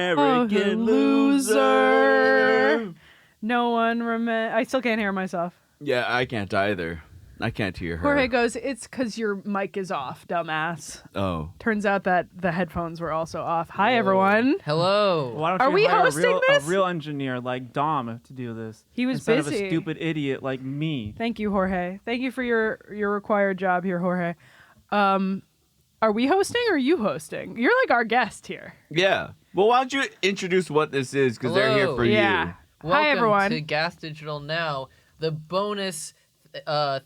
American loser. No one I still can't hear myself. Yeah, I can't either. I can't hear her. Jorge goes, it's because your mic is off, dumbass. Oh. Turns out that the headphones were also off. Hi, everyone. Hello. Why don't Are you we hire hosting a this? real engineer like Dom to do this? He was instead busy. of a stupid idiot like me. Thank you, Jorge. Thank you for your required job here, Jorge. Are we hosting or are you hosting? You're like our guest here. Yeah. Well, why don't you introduce what this is, because they're here for Yeah. you. Welcome Hi, everyone. to GaS Digital Now, the bonus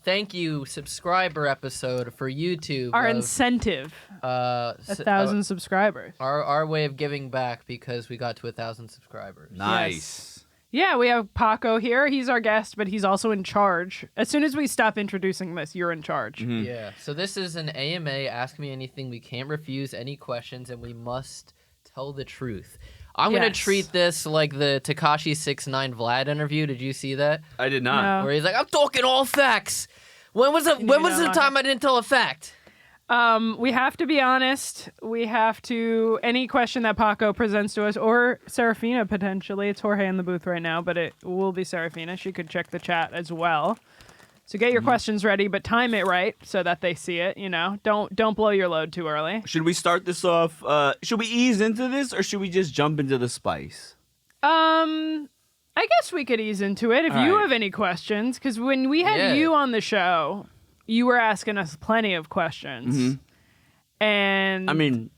thank you subscriber episode for YouTube. Our incentive, 1,000 subscribers. Our way of giving back because we got to 1,000 subscribers. Nice. Yeah, we have Paco here. He's our guest, but he's also in charge. As soon as we stop introducing this, you're in charge. Mm-hmm. Yeah. So this is an AMA, Ask Me Anything. We can't refuse any questions, and we must tell the truth. I'm going to treat this like the Tekashi 6ix9ine Vlad interview. Did you see that? I did not. No. Where he's like, I'm talking all facts. When was the time I didn't tell a fact? We have to be honest. We have to, any question that Paco presents to us, or Serafina potentially. It's Jorge in the booth right now, but it will be Serafina. She could check the chat as well. So get your questions ready, but time it right so that they see it, you know. Don't blow your load too early. Should we start this off? Should we ease into this, or should we just jump into the spice? I guess we could ease into it if All you right. have any questions, because when we had you on the show, you were asking us plenty of questions. Mm-hmm. And I mean,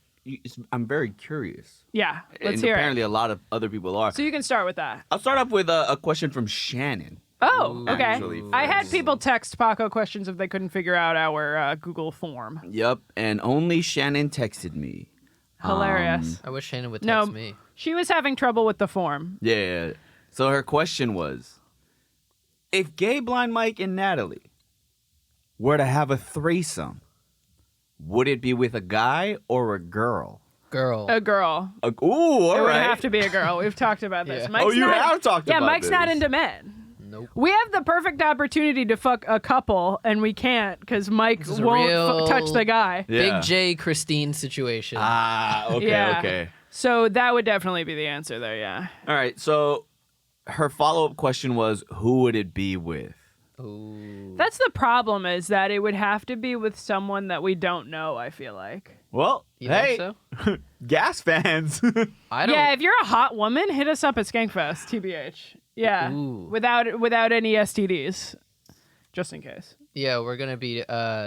I'm very curious. yeah, let's and hear apparently it. a lot of other people are. So you can start with that. I'll start off with a question from Shannon. Oh, okay. Actually, I had first. people text Paco questions if they couldn't figure out our Google form. Yep, and only Shannon texted me. Hilarious. I wish Shannon would No. text me. She was having trouble with the form. Yeah. So her question was, if Gay, Blind Mike, and Natalie were to have a threesome, would it be with a guy or a girl? Girl. A girl. Ooh, all It would right. have to be a girl. We've talked about this. Yeah. Mike's you not, have talked yeah, about Mike's not this. into men. Nope. We have the perfect opportunity to fuck a couple, and we can't because Mike This is a won't real- touch the guy. Yeah. Big J Christine situation. Ah, okay, Yeah. okay. So that would definitely be the answer there, yeah. All right, so her follow-up question was, who would it be with? Ooh. That's the problem, is that it would have to be with someone that we don't know, I feel like. Well, You hey, think so? Gas fans. I don't. Yeah, if you're a hot woman, hit us up at Skankfest, TBH. Yeah, Ooh. without any STDs, just in case. Yeah, we're gonna be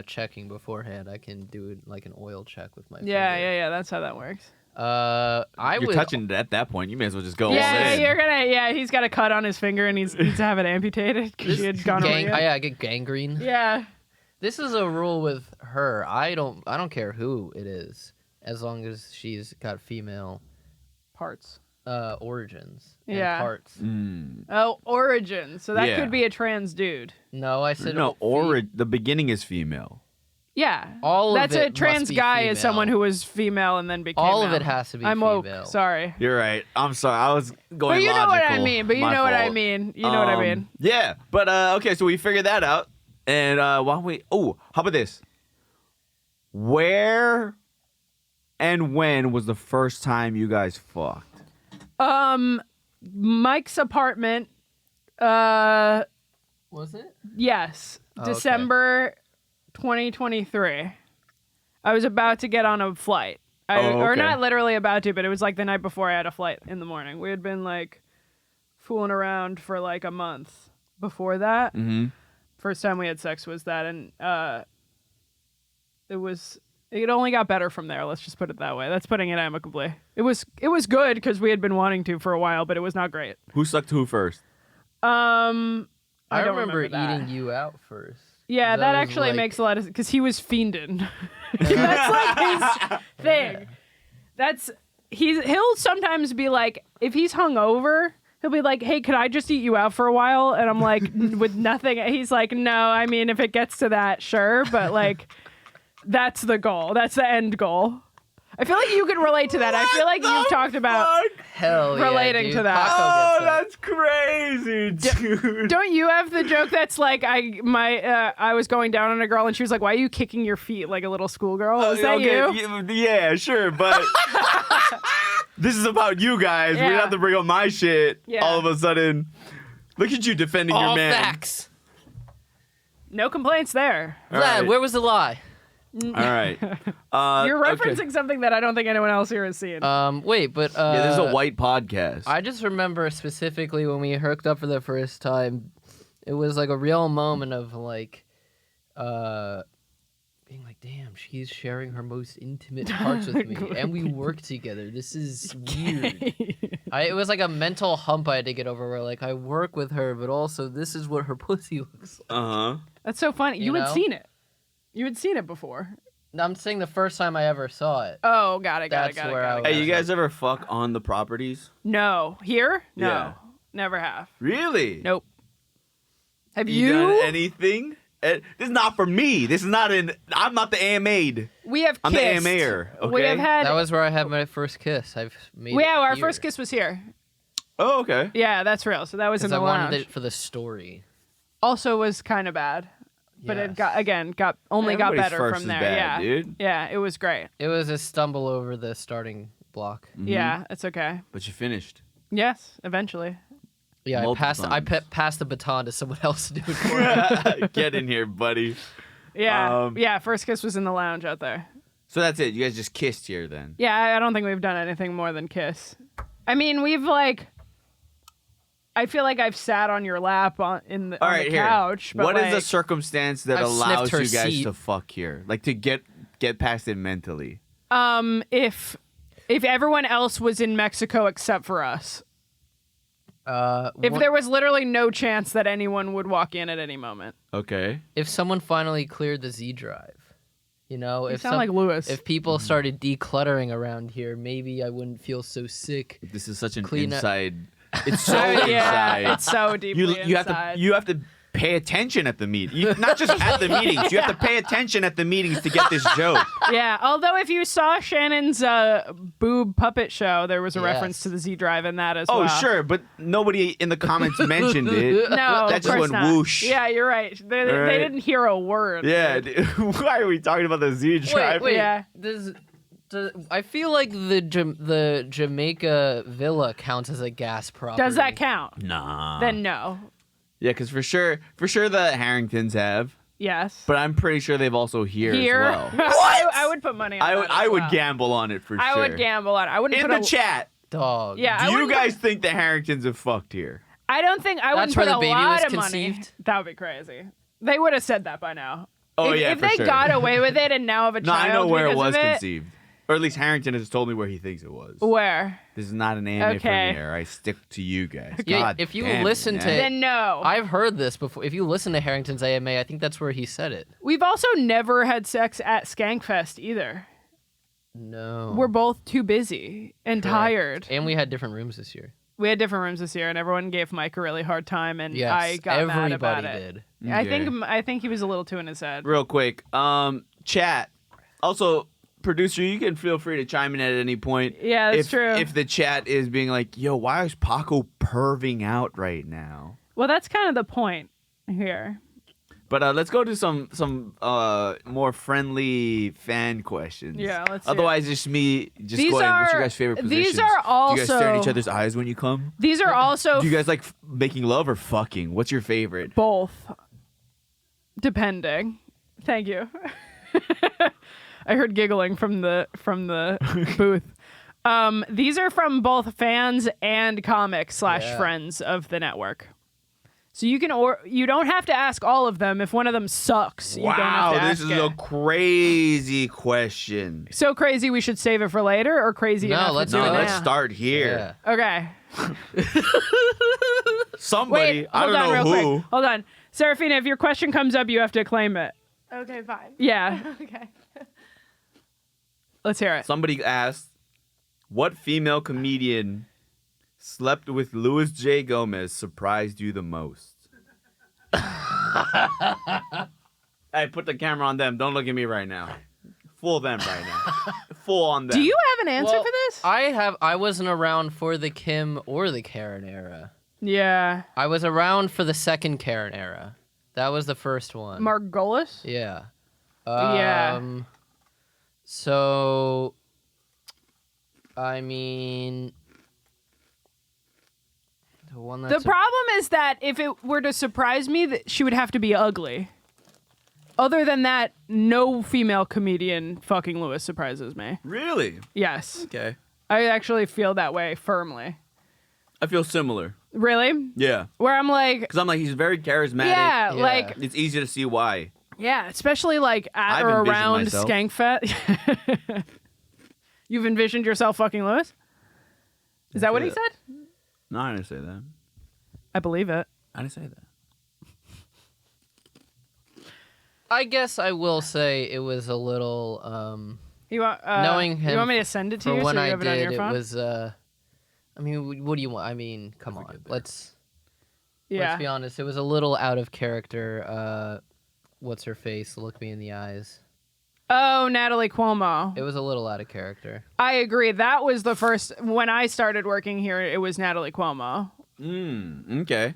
checking beforehand. I can do like an oil check with my Yeah, finger. yeah, that's how that works. I You're would. touching it at that point. You may as well just go all Yeah, in. you're gonna. Yeah, he's got a cut on his finger and he's needs to have it amputated because he had gone Gang, over. I get gangrene. Yeah. This is a rule with her. I don't care who it is, as long as she's got female Parts. origins and Yeah. parts. Mm. Oh, origin. So that Yeah. could be a trans dude. No, I said No, the beginning is female. Yeah. All of That's it a trans must be guy female. is someone who was female and then became All of male. it has to be I'm female. woke. Sorry. You're right. I'm sorry. I was going But you know what I logical. mean. But you My know what I fault. mean. You know what I mean. Yeah, but okay, so we figured that out. And why don't we... Oh, how about this? Where and when was the first time you guys fucked? Mike's apartment. Was it? Yes. Okay. December 2023. I was about to get on a flight. Or okay. not literally about to, but it was like the night before I had a flight in the morning. We had been like fooling around for like a month before that. Mm-hmm. First time we had sex was that, and it only got better from there. Let's just put it that way. That's putting it amicably. It was good because we had been wanting to for a while, but it was not great. Who sucked who first? I I don't remember that. eating you out first. Yeah, that was actually like- makes a lot of sense because he was fiending. That's like his thing. He'll sometimes be like, if he's hungover, he'll be like, "Hey, could I just eat you out for a while?" And I'm like, with nothing. He's like, "No, I mean, if it gets to that, sure, but like, that's the goal. That's the end goal." I feel like you could relate to that. I feel like you've talked about. Hell yeah, Relating dude. to that. Paco gets it. crazy, dude. Don't you have the joke that's like I was going down on a girl and she was like, "Why are you kicking your feet like a little schoolgirl?" Is that you? Yeah, sure, but This is about you guys. We Yeah. don't have to bring up my shit. Yeah. All of a sudden, look at you defending your All man. facts. No complaints there. All Vlad, right. where was the lie? All right. You're okay. referencing something that I don't think anyone else here has seen. Wait, but Yeah, this is a white podcast. I just remember specifically when we hooked up for the first time, it was like a real moment of like, being like, damn, she's sharing her most intimate parts with me, and we work together. This is weird. It was like a mental hump I had to get over where like I work with her, but also this is what her pussy looks like. Uh-huh. That's so funny. You had know? seen it. You had seen it before. I'm saying the first time I ever saw it. Oh, got it. That's where I was- Hey, you guys ever fuck on the properties? No. Here? No. Yeah. Never have. Really? Nope. Have You you? done anything? This is not for me. This is not I'm not the AMA'd. We have I'm kissed. the AMA'er, We okay? have had. That was where I had my first kiss. I've made. Yeah, it our here. first kiss was here. Oh, okay. Yeah, that's real. So that was in 'Cause the I wanted lounge. it for the story. Also was kind of bad, but it Yes. got only got Everybody's better first from is there. bad, Yeah, dude. yeah, it was great. It was a stumble over the starting block. Yeah, it's okay. But you finished. Yes, eventually. Yeah, I Multiple times. passed the baton to someone else to do it for me. Get in here, buddy. Yeah, Um, yeah. First kiss was in the lounge out there. So that's it. You guys just kissed here then. Yeah, I don't think we've done anything more than kiss. I mean, we've like. I feel like I've sat on your lap on the couch. But What is the like, circumstance that I've allows sniffed her you guys seat. to fuck here? Like to get past it mentally. if everyone else was in Mexico except for us? If there was literally no chance that anyone would walk in at any moment. Okay. if someone finally cleared the Z drive, you know, You if sound like Lewis. if people started decluttering around here, maybe I wouldn't feel so sick. This is such an Clean up. inside. It's so yeah, inside. it's so deeply you have inside. to you have to pay attention at the meeting. Not just at the meetings. You have to pay attention at the meetings to get this joke. Yeah, although if you saw Shannon's boob puppet show, there was a Yes. reference to the Z drive in that as Oh, well. sure, but nobody in the comments mentioned it. No, That of just course went not. whoosh. Yeah, you're right. They Right. didn't hear a word. Yeah. dude. Why are we talking about the Z drive? Wait. Yeah. I feel like the Jamaica villa counts as a gas property. Does that count? Nah. Then no. Yeah, because for sure the Harringtons have, Yes. but I'm pretty sure they've also here Here, as well. I would put money on that. I as would well. gamble on it for sure. I would gamble on it. I wouldn't In put the a, chat, dog? Yeah, I do you wouldn't guys put, think the Harringtons have fucked here? I don't think I wouldn't That's where put the a baby lot was of money. conceived? That would be crazy. They would have said that by now. Oh, if, yeah, if for they sure. got away with it and now have a No, child I know where it because was of conceived. Or at least Harrington has told me where he thinks it was. Where? This is not an AMA Okay. premiere. I stick to you guys. Yeah, God if you damn it, listen to- man. Then no. I've heard this before. If you listen to Harrington's AMA, I think that's where he said it. We've also never had sex at Skankfest either. No. We're both too busy and Correct. tired. And we had different rooms this year. We had different rooms this year, and everyone gave Mike a really hard time, and Yes, I got mad about everybody it. did. I think he was a little too in his head. Real quick, chat. Also, producer, you can feel free to chime in at any point. Yeah, that's if, true. If the chat is being like, yo, why is Paco perving out right now? Well, that's kind of the point here. But let's go to some more friendly fan questions. Yeah, let's do Otherwise, just me These going, what's your are- guys' favorite these positions? are Do you guys stare in each also- other's eyes when you come? These are also Do you guys like making love or fucking? What's your favorite? both, depending. Thank you. I heard giggling from the booth. These are from both fans and comics / Yeah. friends of the network. So you can you don't have to ask all of them. If one of them sucks, you don't have Wow, to this ask is it. a crazy question. So crazy we should save it for later, or crazy No, enough to let's do No, it do it let's now? start here. Yeah. Okay. Somebody, Wait, I hold don't on know real who. quick. Hold on. Serafina, if your question comes up, you have to claim it. Okay, fine. Yeah. Okay. Let's hear it. Somebody asked, what female comedian slept with Louis J. Gomez surprised you the most? Hey, put the camera on them. Don't look at me right now. Full them right now. Full on them. Do you have an answer Well, for this? I wasn't around for the Kim or the Karen era. Yeah. I was around for the second Karen era. That was the first one. Margolis? Yeah. Yeah. So I mean, the one The that's problem is that if it were to surprise me, that she would have to be ugly. Other than that, no female comedian fucking Lewis surprises me. Really? Yes. Okay. I actually feel that way firmly. I feel similar. Really? Yeah. Where I'm like, Because I'm like, he's very charismatic. yeah, Yeah. like, It's easy to see why. yeah, especially like at I've or envisioned around myself. Skankfest. You've envisioned yourself fucking Lewis? Is that what he Yeah. said? No, I didn't say that. I believe it. I didn't say that. I guess I will say it was a little. You want Knowing him You want me to send it to For you when so you I have it on did, your it phone? was. I mean, what do you want? I mean, come on. forget that. Let's yeah. be honest. It was a little out of character. What's her face? Look me in the eyes. Oh, Natalie Cuomo. It was a little out of character. I agree. That was the first when I started working here. It was Natalie Cuomo, Okay.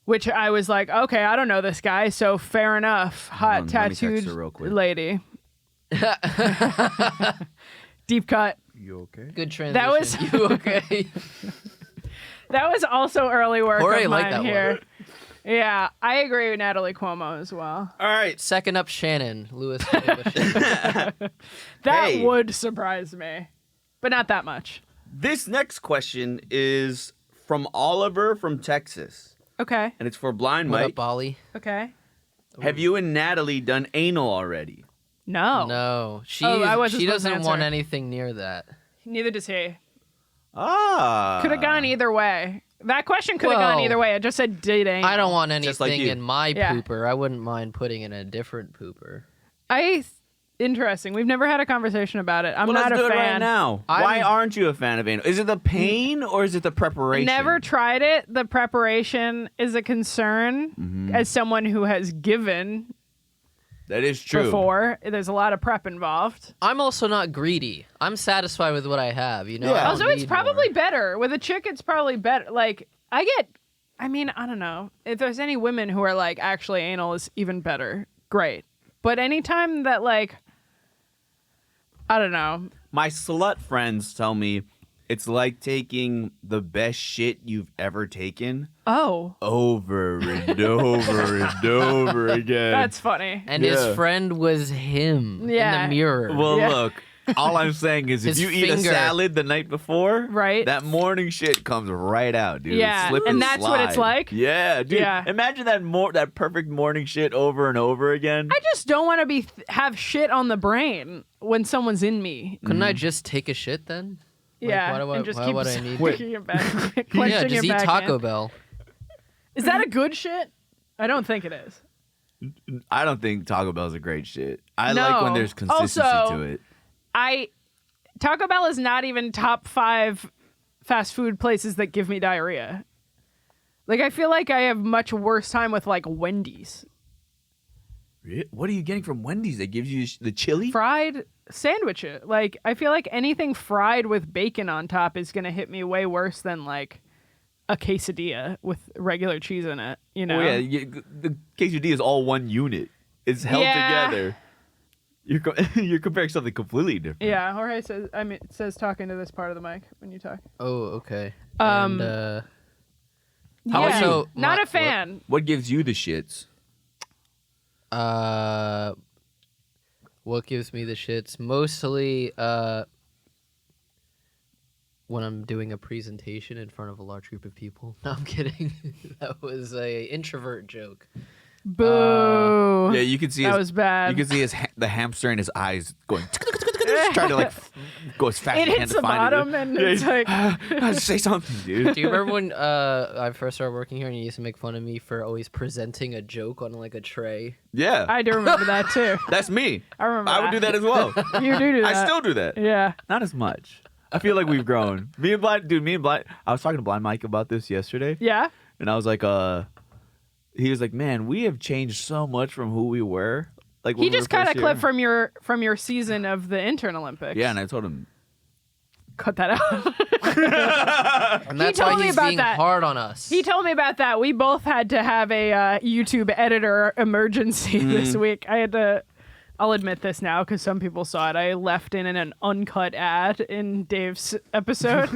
which I was like, okay, I don't know this guy, so fair enough. Hot on, let me text tattooed her real quick. lady. Deep cut. You okay? Good transition. That was- You okay? That was also early work Jorge of liked mine that one. here. Yeah, I agree with Natalie Cuomo as well. All right. Second up, Shannon Lewis. Shannon. That Hey. would surprise me, but not that much. This next question is from Oliver from Texas, Okay. and it's for Blind What Mike. up, Bali? Okay. Have you and Natalie done anal already? No. No, she I wasn't she supposed to doesn't want answer. anything near that. Neither does he. Ah. Could have gone either way. That question could have gone Well, either way. It just said did anal. I don't want Just like anything you. in my Yeah. pooper. I wouldn't mind putting in a different pooper. Interesting. We've never had a conversation about it. I'm Well, not let's a do it fan. right now. I'm- Why aren't you a fan of anal? Is it the pain or is it the preparation? Never tried it. The preparation is a concern Mm-hmm. as someone who has given That is true. before. There's a lot of prep involved. I'm also not greedy. I'm satisfied with what I have. You know. Yeah. I don't Also, it's need probably more. better. With a chick, it's probably better. Like, I don't know. If there's any women who are like, actually, anal is even better, great. But anytime that, like, I don't know. My slut friends tell me it's like taking the best shit you've ever taken Oh, over and over and over again. that's funny. And Yeah. his friend was him Yeah. in the mirror. Well, Yeah. look, all I'm saying is if His you eat a finger. salad the night before, Right. that morning shit comes right out, dude. Yeah, Slip and that's what it's slide. like? Yeah, dude. Yeah. Imagine that perfect morning shit over and over again. I just don't want to have shit on the brain when someone's in me. Couldn't I just take a shit then? Like, Yeah, why do I- and just why keep would I need- sticking it back, Yeah, clenching just it eat back Taco in. Bell. Is that a good shit? I don't think it is. I don't think Taco Bell's a great shit. I No. like when there's consistency Also, to it. Taco Bell is not even top 5 fast food places that give me diarrhea. Like, I feel like I have much worse time with, like, Wendy's. What are you getting from Wendy's that gives you the chili? Fried sandwiches. Like, I feel like anything fried with bacon on top is going to hit me way worse than, like, a quesadilla with regular cheese in it, you know? Oh yeah, the quesadilla is all one unit. It's held Yeah. together. You're comparing something completely different. Yeah, Jorge says, it says talking to this part of the mic when you talk. Oh, okay. Um, And, How yeah, about you? not My- a fan. What gives you the shits? what gives me the shits? Mostly, when I'm doing a presentation in front of a large group of people. No, I'm kidding. That was a introvert joke. Boo. Yeah, you can see that was bad. You can see the hamster in his eyes going trying to like go as fast It as he can hits to the find bottom it. and it's like Say something, dude. Do you remember when I first started working here and you used to make fun of me for always presenting a joke on like a tray? Yeah, I do remember that too. that's me. I remember I would do that as well. You do that. I still do that. Yeah. Not as much. I feel like we've grown. Me and Blind. I was talking to Blind Mike about this yesterday, Yeah. and I was like, he was like, man, we have changed so much from who we were. Like when He we just were cut a first clip here. from your season of the Intern Olympics. Yeah, and I told him. Cut that out. And that's told why me he's about being that. hard on us. He told me about that. We both had to have a YouTube editor emergency Mm-hmm. this week. I had to I'll admit this now because some people saw it. I left in an uncut ad in Dave's episode.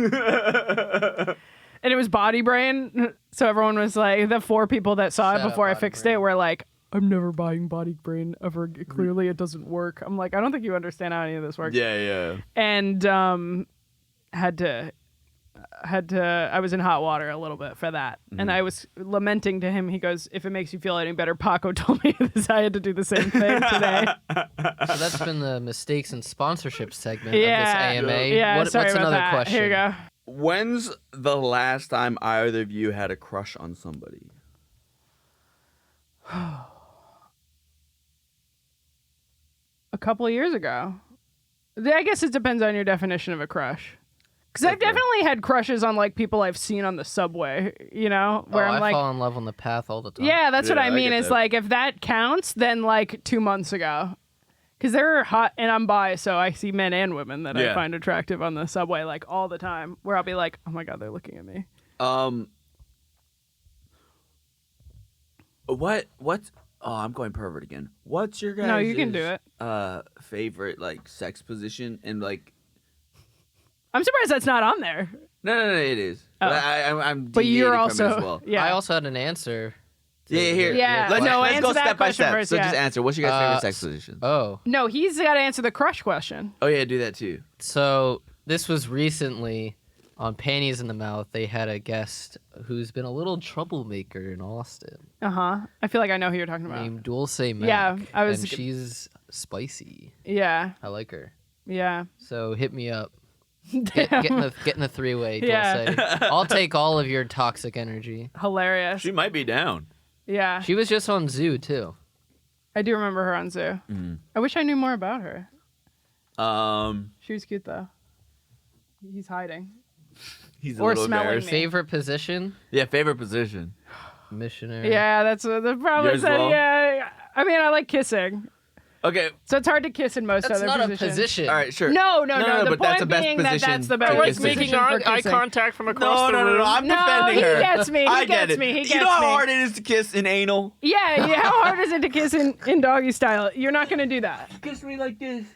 And it was Body Brain. So everyone was like, the 4 people that saw Shut it up, before I Body fixed Brain. it were like, I'm never buying Body Brain ever. Clearly it doesn't work. I'm like, I don't think you understand how any of this works. Yeah. And I was in hot water a little bit for that. And I was lamenting to him. He goes, if it makes you feel any better, Paco told me this. I had to do the same thing today. So that's been the mistakes and sponsorship segment Yeah. of this AMA. Yeah, sorry What's about another that. question? Here you go. When's the last time either of you had a crush on somebody? A couple of years ago. I guess it depends on your definition of a crush. Because I've Okay. definitely had crushes on like people I've seen on the subway, you know, where I'm I like, fall in love on the path all the time. yeah, that's what Yeah, I I mean. get Is that. like if that counts, then like 2 months ago. Because they're hot and I'm bi, so I see men and women that I Yeah. find attractive on the subway like all the time. Where I'll be like, oh my god, they're looking at me. What's oh, I'm going pervert again. What's your guys' No, you can do it. favorite like sex position and like I'm surprised that's not on there. no, it is. Oh. But I'm But you're deviating from it also as well. yeah. I also had an answer. Yeah, here. Yeah, Let's, no, let's answer go that step by question step. first, So yeah. just answer. What's your guys' favorite sex s- position? Oh, No, he's got to answer the crush question. Oh yeah, do that too. so this was recently on Panties in the Mouth. They had a guest who's been a little troublemaker in Austin I feel like I know who you're talking about. named Dulce Mac. Yeah, I was- And she's spicy. Yeah, I like her. yeah. So hit me up. Get in the 3-way, Dulce. Yeah. I'll take all of your toxic energy. Hilarious. She might be down. Yeah, She was just on Zoo too. I do remember her on Zoo. I wish I knew more about her. She was cute though. He's hiding. He's a Or little smelling embarrassed. me. Favorite position? Yeah, favorite position. Missionary. Yeah, that's what the problem Yours is. That, well? yeah, I mean, I like kissing, Okay. so it's hard to kiss in most That's other not positions. a position. All right, sure. No. The but that's the point best being that position that's the to best kiss in. position Making for eye kissing. contact from across No, the room. I'm No, defending he her. gets me. He I gets get it. me. He You gets know how me. hard it is to kiss in anal? Yeah. How hard is it to kiss in doggy style? You're not gonna do that. Kiss me like this.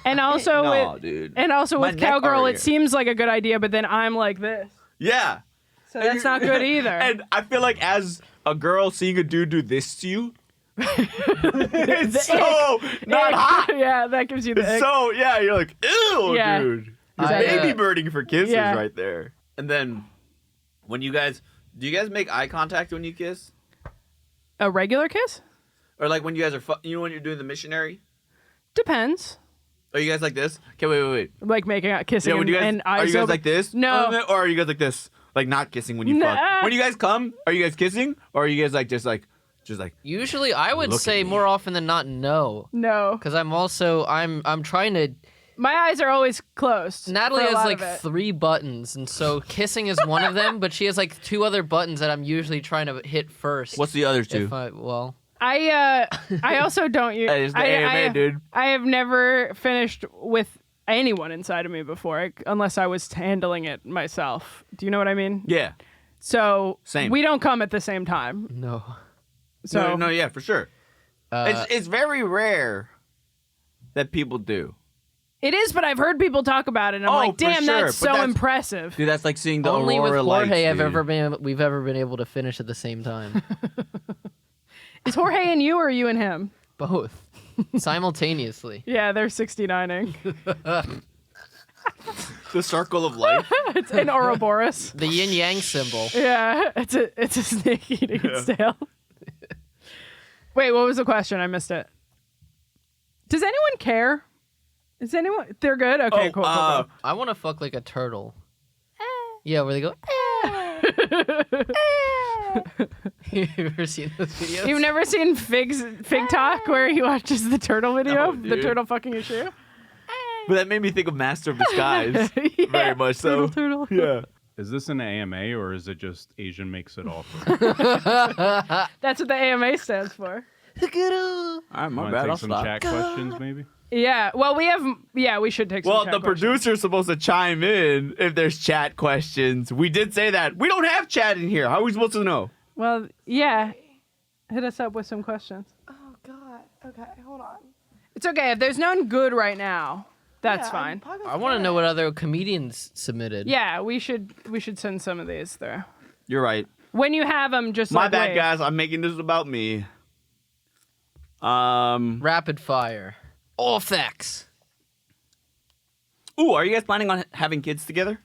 And also No, with dude. and also My with neck cowgirl, already it seems like a good idea, but then I'm like this, Yeah. so that's not good either. And I feel like as a girl seeing a dude do this to you, it's so not hot. Yeah, that gives you the It's ick. so yeah, you're like, ew, Yeah. dude. I, Baby birding for kisses Yeah. right there. And then when you guys do you guys make eye contact when you kiss? A regular kiss Or like when you guys are you know when you're doing the missionary? depends. Are you guys like this? Okay, wait. Like making out kissing Yeah, when you guys and are eyes you guys open. like this? No. Or are you guys like this? Like not kissing when you Nah. fuck. When you guys come, are you guys kissing? Or are you guys like just like Usually, I would Look say at me. more often than not, no. No, Because I'm trying to. my eyes are always closed. Natalie for a has lot like of it. 3 buttons, and so kissing is one of them. But she has like 2 other buttons that I'm usually trying to hit first. what's the other two? I also don't use. Hey, it's the AMA, dude. I have never finished with anyone inside of me before, unless I was handling it myself. Do you know what I mean? Yeah. So Same. we don't come at the same time. No. So No, yeah, for sure. It's very rare that people do. it is, but I've heard people talk about it, and I'm Oh, like, for damn, sure, that's but so that's- impressive. Dude, that's like seeing the Only with aurora Jorge lights, dude. we've ever been able to finish at the same time. Is Jorge and you, or you and him? Both. Simultaneously. Yeah, they're 69ing. The circle of life. It's an Ouroboros. The yin yang symbol. Yeah, it's a snake eating its tail. Wait, what was the question? I missed it. Does anyone care? Is anyone? They're good. Okay, cool. I want to fuck like a turtle. Yeah, where they go. You ever seen those videos? You've never seen Fig Talk where he watches the turtle video, No, the dude. turtle fucking his shoe? But that made me think of Master of Disguise. Yeah, Very much so. Turtle. Yeah. Is this an AMA or is it just Asian makes it awkward? That's what the AMA stands for. All right, my Want bad. to I'll take some stop. chat questions, maybe? Yeah. Well, we should take some Well, chat the questions. producer's supposed to chime in if there's chat questions. We did say that. We don't have chat in here. How are we supposed to know? Well, yeah. Hit us up with some questions. Oh God. Okay, hold on. It's okay if there's none good right now. That's Yeah, fine. Paco's I want to good. know what other comedians submitted. Yeah, we should send some of these through. You're right. When you have them, just My like bad, wave. guys. I'm making this about me. Rapid fire. All facts. Ooh, are you guys planning on having kids together?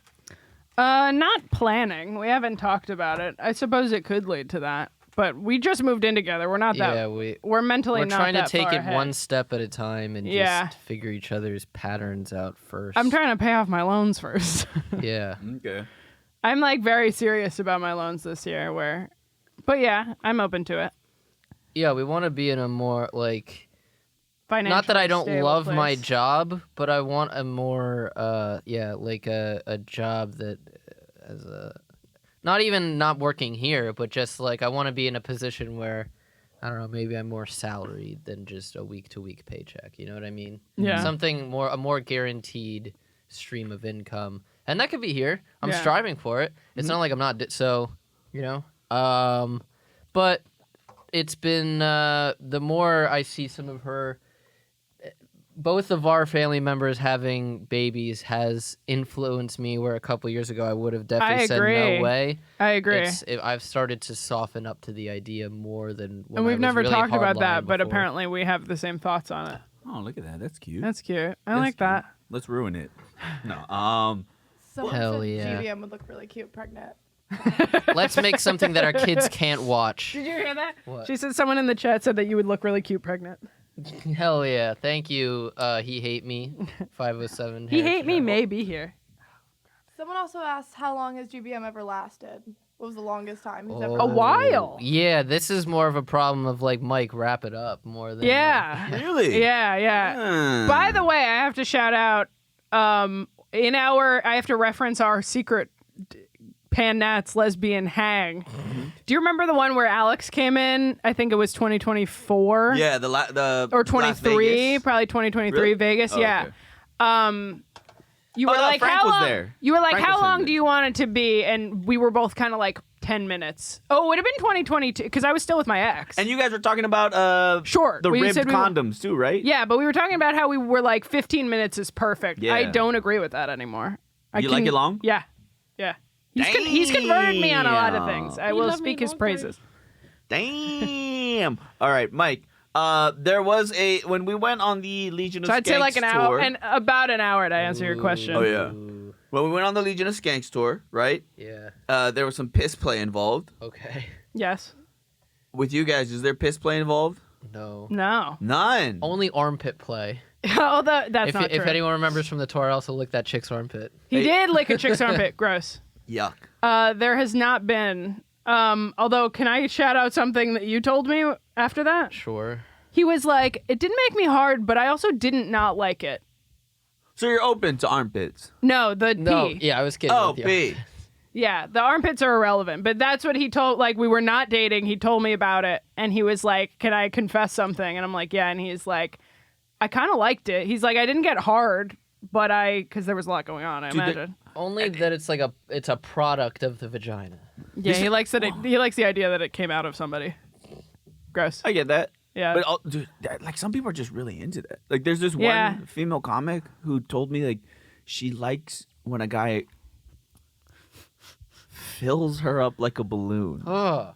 Not planning. We haven't talked about it. I suppose it could lead to that, but we just moved in together. We're not that. We're mentally We're not trying to that take far it ahead. one step at a time and Yeah. just figure each other's patterns out first. I'm trying to pay off my loans first. Yeah. Okay. I'm like very serious about my loans this year. But yeah, I'm open to it. Yeah, we want to be in a more like. Financially Not that I don't stable love my place. job, but I want a more, like a job that as a, not even not working here, but just like I want to be in a position where, I don't know, maybe I'm more salaried than just a week-to-week paycheck. You know what I mean? Yeah. Something more, a more guaranteed stream of income, and that could be here. I'm Yeah. striving for it. It's not like I'm not. So, you know, but it's been the more I see some of her. Both of our family members having babies has influenced me where a couple years ago I would have definitely said agree. no way. I agree. I've started to soften up to the idea more than when And we've I was never really talked about hardline that, but before. apparently we have the same thoughts on it. Oh, look at that. That's cute. That's cute. I That's like that. cute. Let's ruin it. No. Someone Hell said yeah. GBM would look really cute pregnant. Let's make something that our kids can't watch. Did you hear that? What? She said someone in the chat said that you would look really cute pregnant. Hell yeah. Thank you, He Hate Me, 507. He hate Harrison me Road. may be here. Someone also asked how long has GBM ever lasted? What was the longest time he's ever A Oh, while. Yeah, this is more of a problem of like Mike, wrap it up more than. Yeah. Really? Yeah. By the way, I have to shout out I have to reference our secret Pan Nats lesbian hang. Do you remember the one where Alex came in? I think it was 2024. Yeah, the Or Las 23, Vegas. probably 2023 Really? Vegas. Oh, yeah. okay. You Oh, were no, like, Frank how was long? there. You were like, Frank how was long in do you want it to be? And we were both kind of like 10 minutes. Oh, it would have been 2022 because I was still with my ex. And you guys were talking about Sure, the we ribbed said we- condoms too, right? yeah, but we were talking about how we were like 15 minutes is perfect. I Yeah. don't agree with that anymore. You like it long? Yeah. Yeah. He's converted me on a lot of things. I will speak his praises. Damn. All right, Mike. There was when we went on the Legion of So I'd say like Skanks an hour tour. and about an hour to answer your question. Oh, yeah. Ooh, When we went on the Legion of Skanks tour, right? yeah. There was some piss play involved. Okay. Yes. With you guys, is there piss play involved? No. No. None. Only armpit play. Oh, that's If not true. anyone remembers from the tour, I also licked that chick's armpit. He did lick a chick's armpit. Gross. Yuck. There has not been. Although, can I shout out something that you told me after that? Sure. He was like, it didn't make me hard, but I also didn't not like it. So you're open to armpits? No, the No. pee. Yeah, I was kidding. Oh, with you. pee. Yeah, the armpits are irrelevant, but that's what he told. Like, we were not dating. He told me about it, and he was like, "Can I confess something?" And I'm like, "Yeah." And he's like, "I kind of liked it." He's like, "I didn't get hard, but because there was a lot going on. I Dude, imagine." Only that it's like it's a product of the vagina. Yeah, he likes that. He likes the idea that it came out of somebody. Gross. I get that. Yeah. But dude, like some people are just really into that. Like there's this Yeah. one female comic who told me like she likes when a guy fills her up like a balloon. Oh.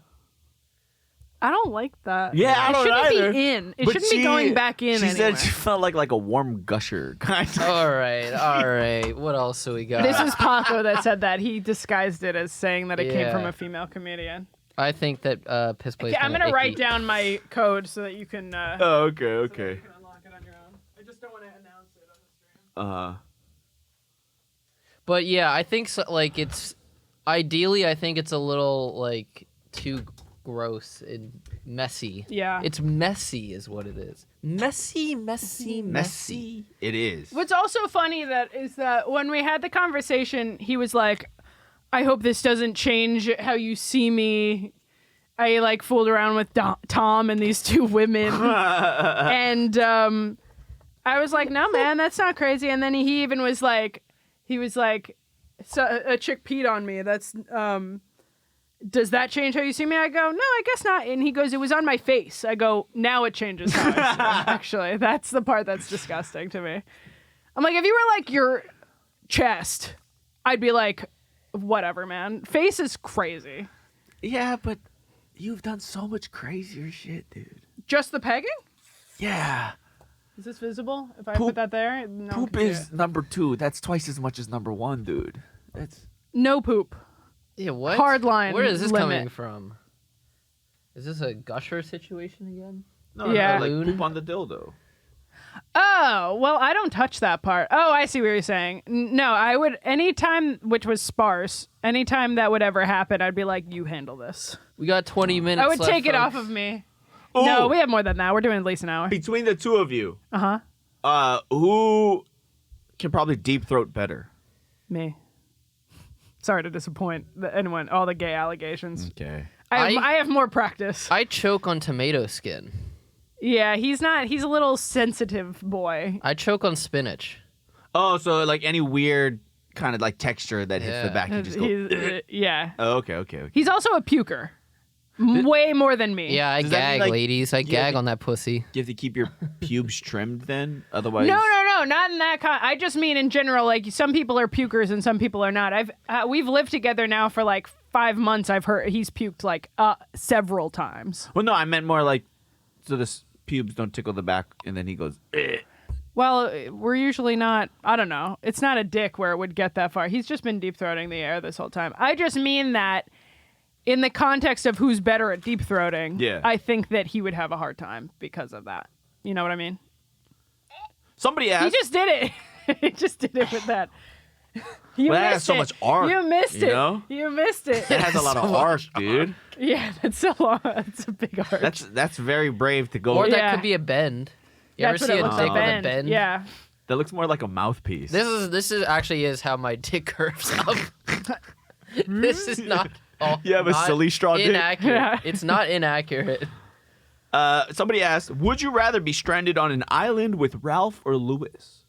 I don't like that. Yeah, I don't It shouldn't either. be in. It But shouldn't be going back in She anywhere. said she felt like a warm gusher kind of. All right. What else do we got? This is Paco that said that. He disguised it as saying that it came Yeah. from a female comedian. I think that piss play. Okay, I'm gonna write down my code so that you can. Oh, okay. can unlock it on your own. I just don't want to announce it on the stream. But yeah, I think so, like it's ideally, I think it's a little like too gross and messy. Yeah. It's messy, is what it is. Messy. Messy. It is. What's also funny is that when we had the conversation, he was like, "I hope this doesn't change how you see me." I like fooled around with Tom and these two women, and I was like, "No, man, that's not crazy." And then he even was like, so, a chick peed on me. That's does that change how you see me? I go, no, I guess not. And he goes, it was on my face. I go, now it changes how I see you. Actually, that's the part that's disgusting to me. I'm like, if you were like your chest, I'd be like, whatever, man. Face is crazy. Yeah, but you've done so much crazier shit, dude. Just the pegging? Yeah. Is this visible? If I Poop- put that there? No one Poop can see is it. number 2. That's twice as much as number 1, dude. That's No poop. Yeah, what? Hard line Where is this limit. coming from? Is this a gusher situation again? no, Yeah. no, like Balloon? poop on the dildo. Oh, well, I don't touch that part. Oh, I see what you're saying. No, I would, anytime, which was sparse, anytime that would ever happen, I'd be like, you handle this. We got 20 minutes I would left, take it off folks. of me. Ooh. No, we have more than that. We're doing at least an hour. Between the two of you, Uh-huh. who can probably deep throat better? Me. Sorry to disappoint anyone, all the gay allegations. Okay. I have more practice. I choke on tomato skin. Yeah, he's a little sensitive boy. I choke on spinach. Oh, so like any weird kind of like texture that hits the Yeah. back, you just go. Yeah. Oh, okay. He's also a puker. Way more than me. Yeah, I Does that mean, gag, like, ladies. I you have gag to- on that pussy. You have to keep your pubes trimmed then, otherwise. No, not in that kind. I just mean in general. Like some people are pukers and some people are not. We've lived together now for like 5 months. I've heard he's puked like several times. Well, no, I meant more like so the pubes don't tickle the back, and then he goes. "Eh." Well, we're usually not. I don't know. It's not a dick where it would get that far. He's just been deep throating the air this whole time. I just mean that in the context of who's better at deep throating. Yeah. I think that he would have a hard time because of that. You know what I mean? Somebody He asked. just did it. He just did it with that. You Well, that has missed so it. much arc, You missed you it. know? You missed it. That has a lot of arc, dude. Yeah, that's so long. That's a big arc. That's very brave to go. Or Yeah. that could be a bend. You ever That's what see it a looks dick like. with a bend? Yeah. That looks more like a mouthpiece. This is actually is how my dick curves up. This is not. Oh, You have a not silly straw dick? inaccurate. Yeah. It's not inaccurate. Somebody asked, would you rather be stranded on an island with Ralph or Lewis?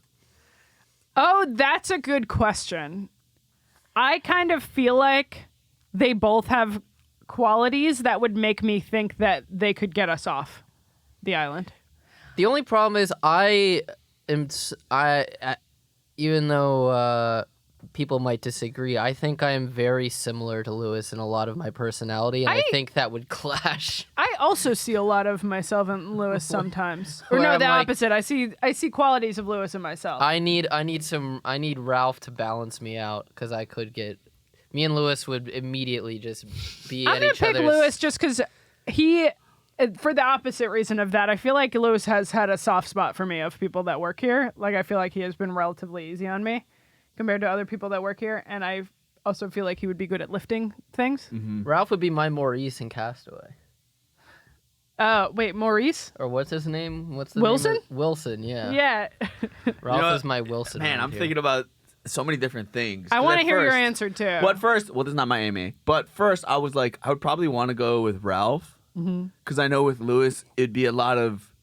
Oh, that's a good question. I kind of feel like they both have qualities that would make me think that they could get us off the island. The only problem is I even though people might disagree, I think I am very similar to Lewis in a lot of my personality, and I think that would clash. I also see a lot of myself in Lewis sometimes. Or Where no, I'm the like- opposite. I see qualities of Lewis in myself. I need Ralph to balance me out because I could get. Me and Lewis would immediately just be I'm at gonna each pick other's. Lewis just because he, for the opposite reason of that, I feel like Lewis has had a soft spot for me of people that work here. Like I feel like he has been relatively easy on me compared to other people that work here, and I also feel like he would be good at lifting things. Ralph would be my Maurice in Castaway. Wait, Maurice? Or what's his name? What's the Wilson? Name Wilson, yeah. Yeah. Ralph You know, is my Wilson. Man, around I'm here. thinking about so many different things. I 'Cause want to at hear your first- answer too. Well, at first, this is not my AMA, but first I was like, I would probably want to go with Ralph because I know with Lewis it'd be a lot of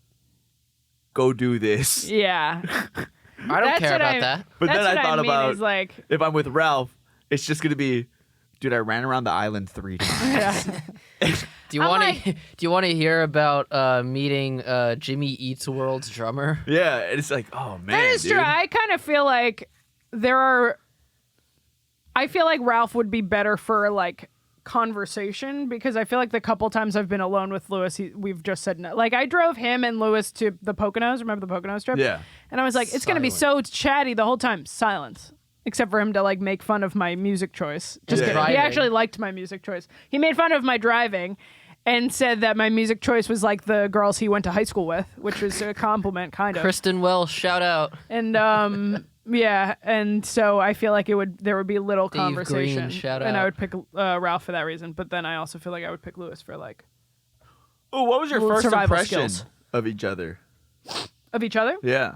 go do this. Yeah. I don't That's care what about I- that. But That's then what I thought mean about is like, if I'm with Ralph, it's just gonna be, dude, I ran around the island 3 times. yeah. Do you I'm want like- to? Do you want to hear about meeting Jimmy Eats World's drummer? Yeah, and it's like, oh man, That is dude. true. I kind of feel like I feel like Ralph would be better for like conversation because I feel like the couple times I've been alone with Lewis, we've just said no. Like I drove him and Lewis to the Poconos. Remember the Poconos trip? Yeah. And I was like, it's going to be so chatty the whole time. Silence. Except for him to like make fun of my music choice. Just Yeah. kidding. He Driving. actually liked my music choice. He made fun of my driving and said that my music choice was like the girls he went to high school with, which was a compliment, kind of. Kristen Welsh, shout out. And yeah, and so I feel like there would be little Dave conversation, Green, shout and I out. would pick Ralph for that reason. But then I also feel like I would pick Lewis for like Oh, what was your Little first survival impression skills. of each other? of each other. Yeah.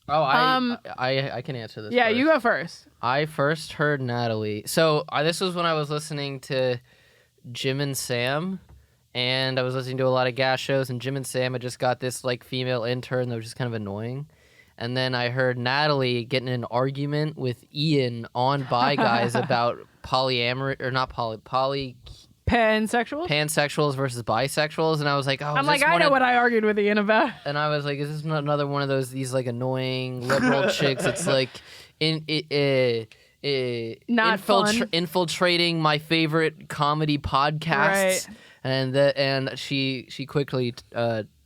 Oh, I can answer this. Yeah, first. you go first. I first heard Natalie. So this was when I was listening to Jim and Sam, and I was listening to a lot of GaS shows, and Jim and Sam had just got this like female intern that was just kind of annoying. And then I heard Natalie getting in an argument with Ian on Bi Guys about polyamory, or not poly Pansexuals? pansexuals versus bisexuals, and I was like, oh, I'm like, I know what I argued with Ian about. And I was like, is this not another one of these like annoying liberal chicks? It's like Not fun. infiltrating my favorite comedy podcasts, Right. and she quickly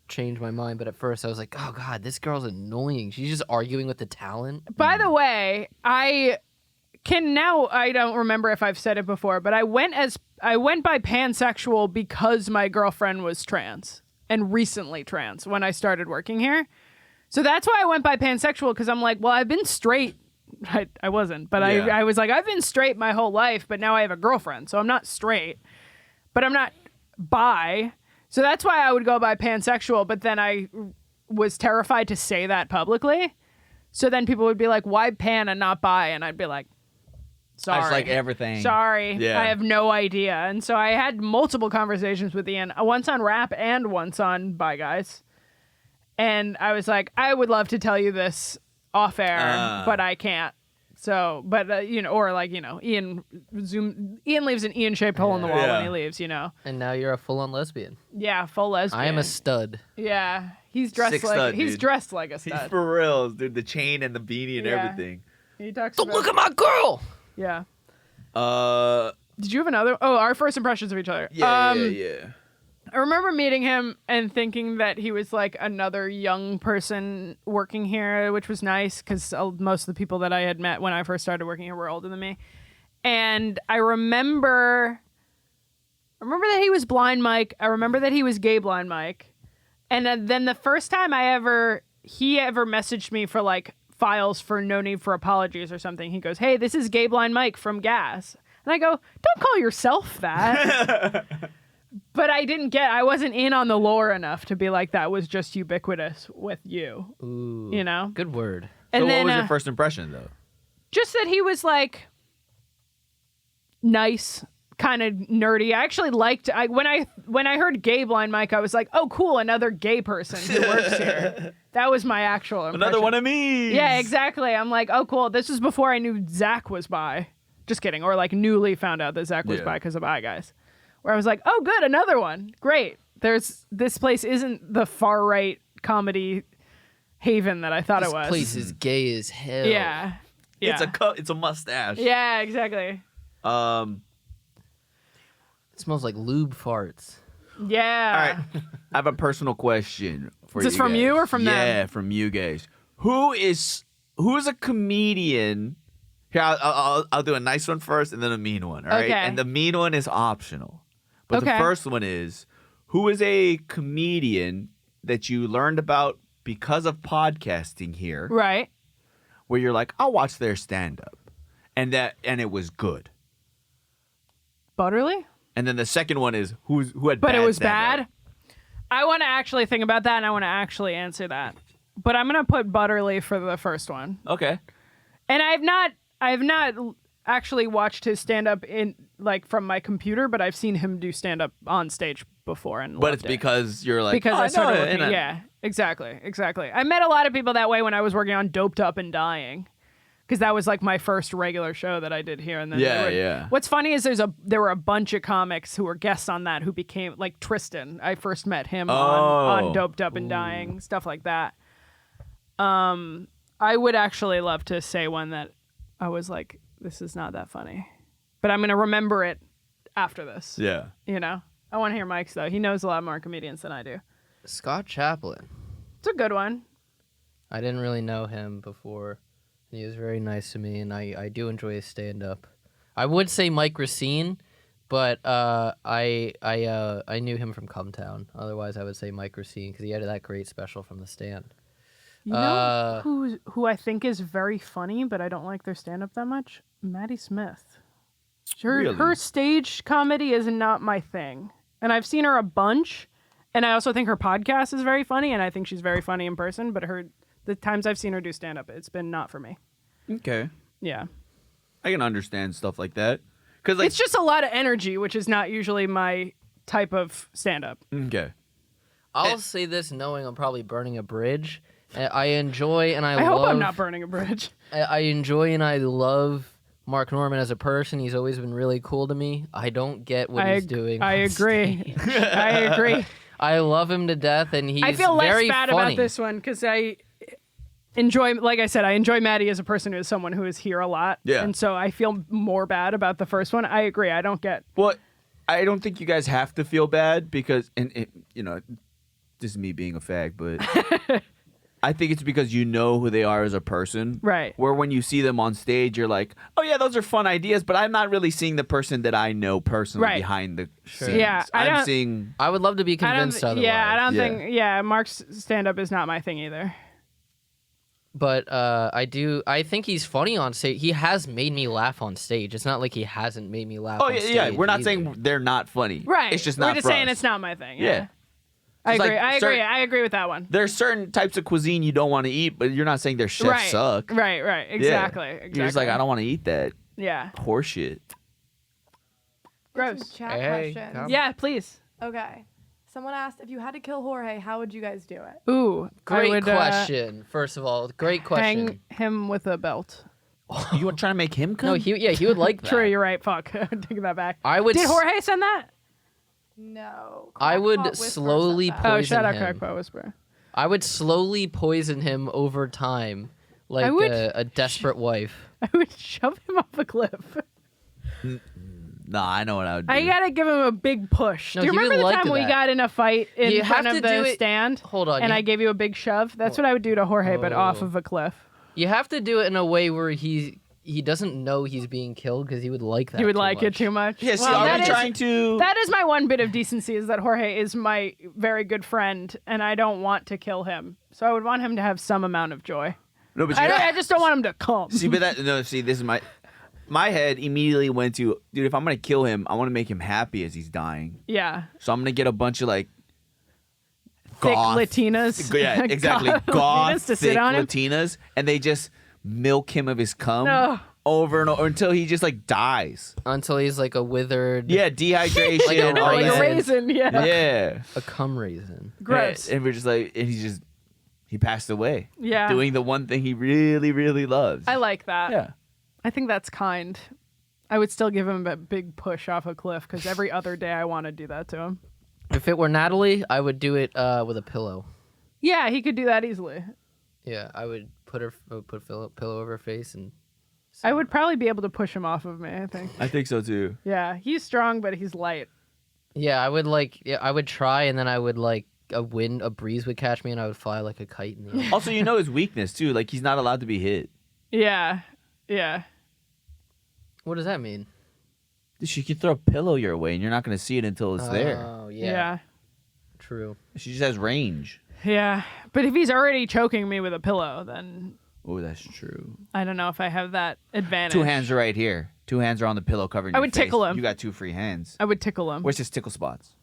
changed my mind. But at first I was like, oh god, this girl's annoying. She's just arguing with the talent. By the way, I don't remember if I've said it before, but I went by pansexual because my girlfriend was trans and recently trans when I started working here. So that's why I went by pansexual, because I'm like, well, I've been straight. I wasn't, but Yeah. I was like, I've been straight my whole life, but now I have a girlfriend, so I'm not straight, but I'm not bi. So that's why I would go by pansexual, but then I was terrified to say that publicly. So then people would be like, why pan and not bi? And I'd be like, sorry. I just like everything. Sorry. Yeah. I have no idea. And so I had multiple conversations with Ian, once on Rap and once on Bi Guys. And I was like, I would love to tell you this off air, but I can't. So, but, Ian leaves an Ian-shaped hole in the wall Yeah. when he leaves, And now you're a full-on lesbian. Yeah, full lesbian. I am a stud. Yeah, he's dressed Sick like stud, he's dude. dressed like a He's stud. for reals, dude. The chain and the beanie and Yeah. everything. He talks Don't about, look at my girl. yeah. Uh, Did you have another? Oh, our first impressions of each other. yeah. I remember meeting him and thinking that he was like another young person working here, which was nice because most of the people that I had met when I first started working here were older than me. And I remember that he was Blind Mike. I remember that he was Gay Blind Mike. And then the first time he ever messaged me for like files for No Need for Apologies or something, he goes, "Hey, this is Gay Blind Mike from GaS." And I go, "Don't call yourself that." But I wasn't in on the lore enough to be like, that was just ubiquitous with you. Ooh, You know? good word. And So then, what was your first impression, though? just that he was like nice, kind of nerdy. I actually liked when I heard Gay Blind Mike, I was like, oh cool, another gay person who works here. That was my actual impression. Another one of me. Yeah, exactly. I'm like, oh cool. This was before I knew Zach was bi. Just kidding. Or like newly found out that Zach was Yeah. bi because of Bi Guys. Where I was like, oh good, another one. Great. This place isn't the far right comedy haven that I thought This it was. place is gay as hell. Yeah. Yeah. It's a mustache. Yeah, exactly. It smells like lube farts. Yeah. All right. I have a personal question for Is you this from guys. you or from them? Yeah, from you guys. Who's a comedian? Here, I'll do a nice one first and then a mean one. All right. Okay. And the mean one is optional. But the Okay. first one is, who is a comedian that you learned about because of podcasting here, Right. where you're like, I'll watch their stand up, and it was good. Butterly? And then the second one is who had But bad it was stand-up. bad? I want to actually think about that and I want to actually answer that. But I'm going to put Butterly for the first one. Okay. And I've not actually watched his stand up in like from my computer, but I've seen him do stand up on stage before and But loved it's it. because you're like, because oh, I started know it, working. and I- Yeah, exactly. I met a lot of people that way when I was working on Doped Up and Dying, because that was like my first regular show that I did here. And then Yeah. What's funny is there were a bunch of comics who were guests on that who became like Tristan. I first met him on Doped Up and Dying, stuff like that. I would actually love to say one that I was like, this is not that funny, but I'm gonna remember it after this. Yeah. You know, I want to hear Mike's though. He knows a lot more comedians than I do. Scott Chaplin. It's a good one. I didn't really know him before. He was very nice to me, and I do enjoy his stand-up. I would say Mike Racine, but I knew him from Cumtown. Otherwise, I would say Mike Racine because he had that great special from The Stand. You know who I think is very funny, but I don't like their stand up that much? Maddie Smith. Really? Her stage comedy is not my thing. And I've seen her a bunch, and I also think her podcast is very funny, and I think she's very funny in person, but the times I've seen her do stand up, it's been not for me. Okay. Yeah. I can understand stuff like that. Cause like, It's just a lot of energy, which is not usually my type of stand up. okay. I'll say this knowing I'm probably burning a bridge. I enjoy and I I love. hope I'm not burning a bridge. I enjoy and I love Mark Norman as a person. He's always been really cool to me. I don't get what he's doing. I on agree. stage. I agree. I love him to death, and he's I feel less very bad funny. about this one because I enjoy, like I said, I enjoy Maddie as a person who is someone who is here a lot. Yeah. And so I feel more bad about the first one. I agree. I don't get. Well, I don't think you guys have to feel bad because, you know, this is me being a fag, but I think it's because you know who they are as a person. Right. Where when you see them on stage, you're like, oh, yeah, those are fun ideas, but I'm not really seeing the person that I know personally Right. behind the scenes. Yeah, I I'm don't- seeing... I would love to be convinced otherwise. Yeah, I don't Yeah. think. Yeah, Mark's stand-up is not my thing either. But I think he's funny on stage. He has made me laugh on stage. It's not like he hasn't made me laugh. Oh, on yeah, stage yeah. We're not either. saying they're not funny. Right. It's just not We're just for saying us. it's not my thing. Yeah. I It's agree. like I agree. certain- I agree with that one. There's certain types of cuisine you don't want to eat, but you're not saying their chefs Right. suck. Right. Right. Exactly. Yeah. Exactly. You're just like, I don't want to eat that Yeah. horseshit. There's Gross. some chat Hey, questions. come. Yeah. Please. Okay. Someone asked if you had to kill Jorge, how would you guys do it? Ooh. I Great would, question. First of all, great question. Hang him with a belt. You want trying to make him come? No, he would like that. True. You're right. Fuck. Taking that back. I would. Did Jorge send that? No. I would Crackpot Whisperer slowly said that. Poison Oh, shout out him. Crackpot Whisperer. I would slowly poison him over time, like would- a desperate wife. I would shove him off a cliff. Nah, I know what I would do. I gotta give him a big push. No, Do you he would remember the like time we that. got in a fight in You front have of to do the it- stand? Hold on. And you, I gave you a big shove. That's what I would do to Jorge, but off Oh. of a cliff. you have to do it in a way where he doesn't know he's being killed because he would like that. You would too like much. it too much. Yeah, see, Well, are that we is- trying to... That is my one bit of decency is that Jorge is my very good friend, and I don't want to kill him. So I would want him to have some amount of joy. No, but you I just don't want him to come. See, but that... No, see, this is my head immediately went to, dude, if I'm going to kill him, I want to make him happy as he's dying. Yeah. So I'm going to get a bunch of, like, Thick goth... Latinas. Yeah, exactly. Goth Goth, Latinas to thick sit on him. Latinas, and they just milk him of his cum Ugh. over and over until he just, like, dies. Until he's like a withered, Yeah, dehydration. Like a No, like a raisin. raisin. Yeah. Yeah. a cum raisin. Gross. And we're just like, and he passed away. Yeah. Doing the one thing he really, really loves. I like that. Yeah. I think that's kind. I would still give him a big push off a cliff because every other day I want to do that to him. If it were Natalie, I would do it with a pillow. Yeah, he could do that easily. Yeah, I would put a pillow over her face and. I would probably be able to push him off of me, I think. I think so too. Yeah, he's strong, but he's light. Yeah, I would I would try, and then I would a breeze would catch me, and I would fly like a kite in the air. Also, you know his weakness too. Like he's not allowed to be hit. Yeah. Yeah. What does that mean? She can throw a pillow your way, and you're not going to see it until it's there. Oh Yeah. True. She just has range. Yeah. But if he's already choking me with a pillow, then Oh, that's true. I don't know if I have that advantage. 2 hands are right here. 2 hands are on the pillow covering I your would face. tickle him. You got 2 free hands. I would tickle him Where's his tickle spots?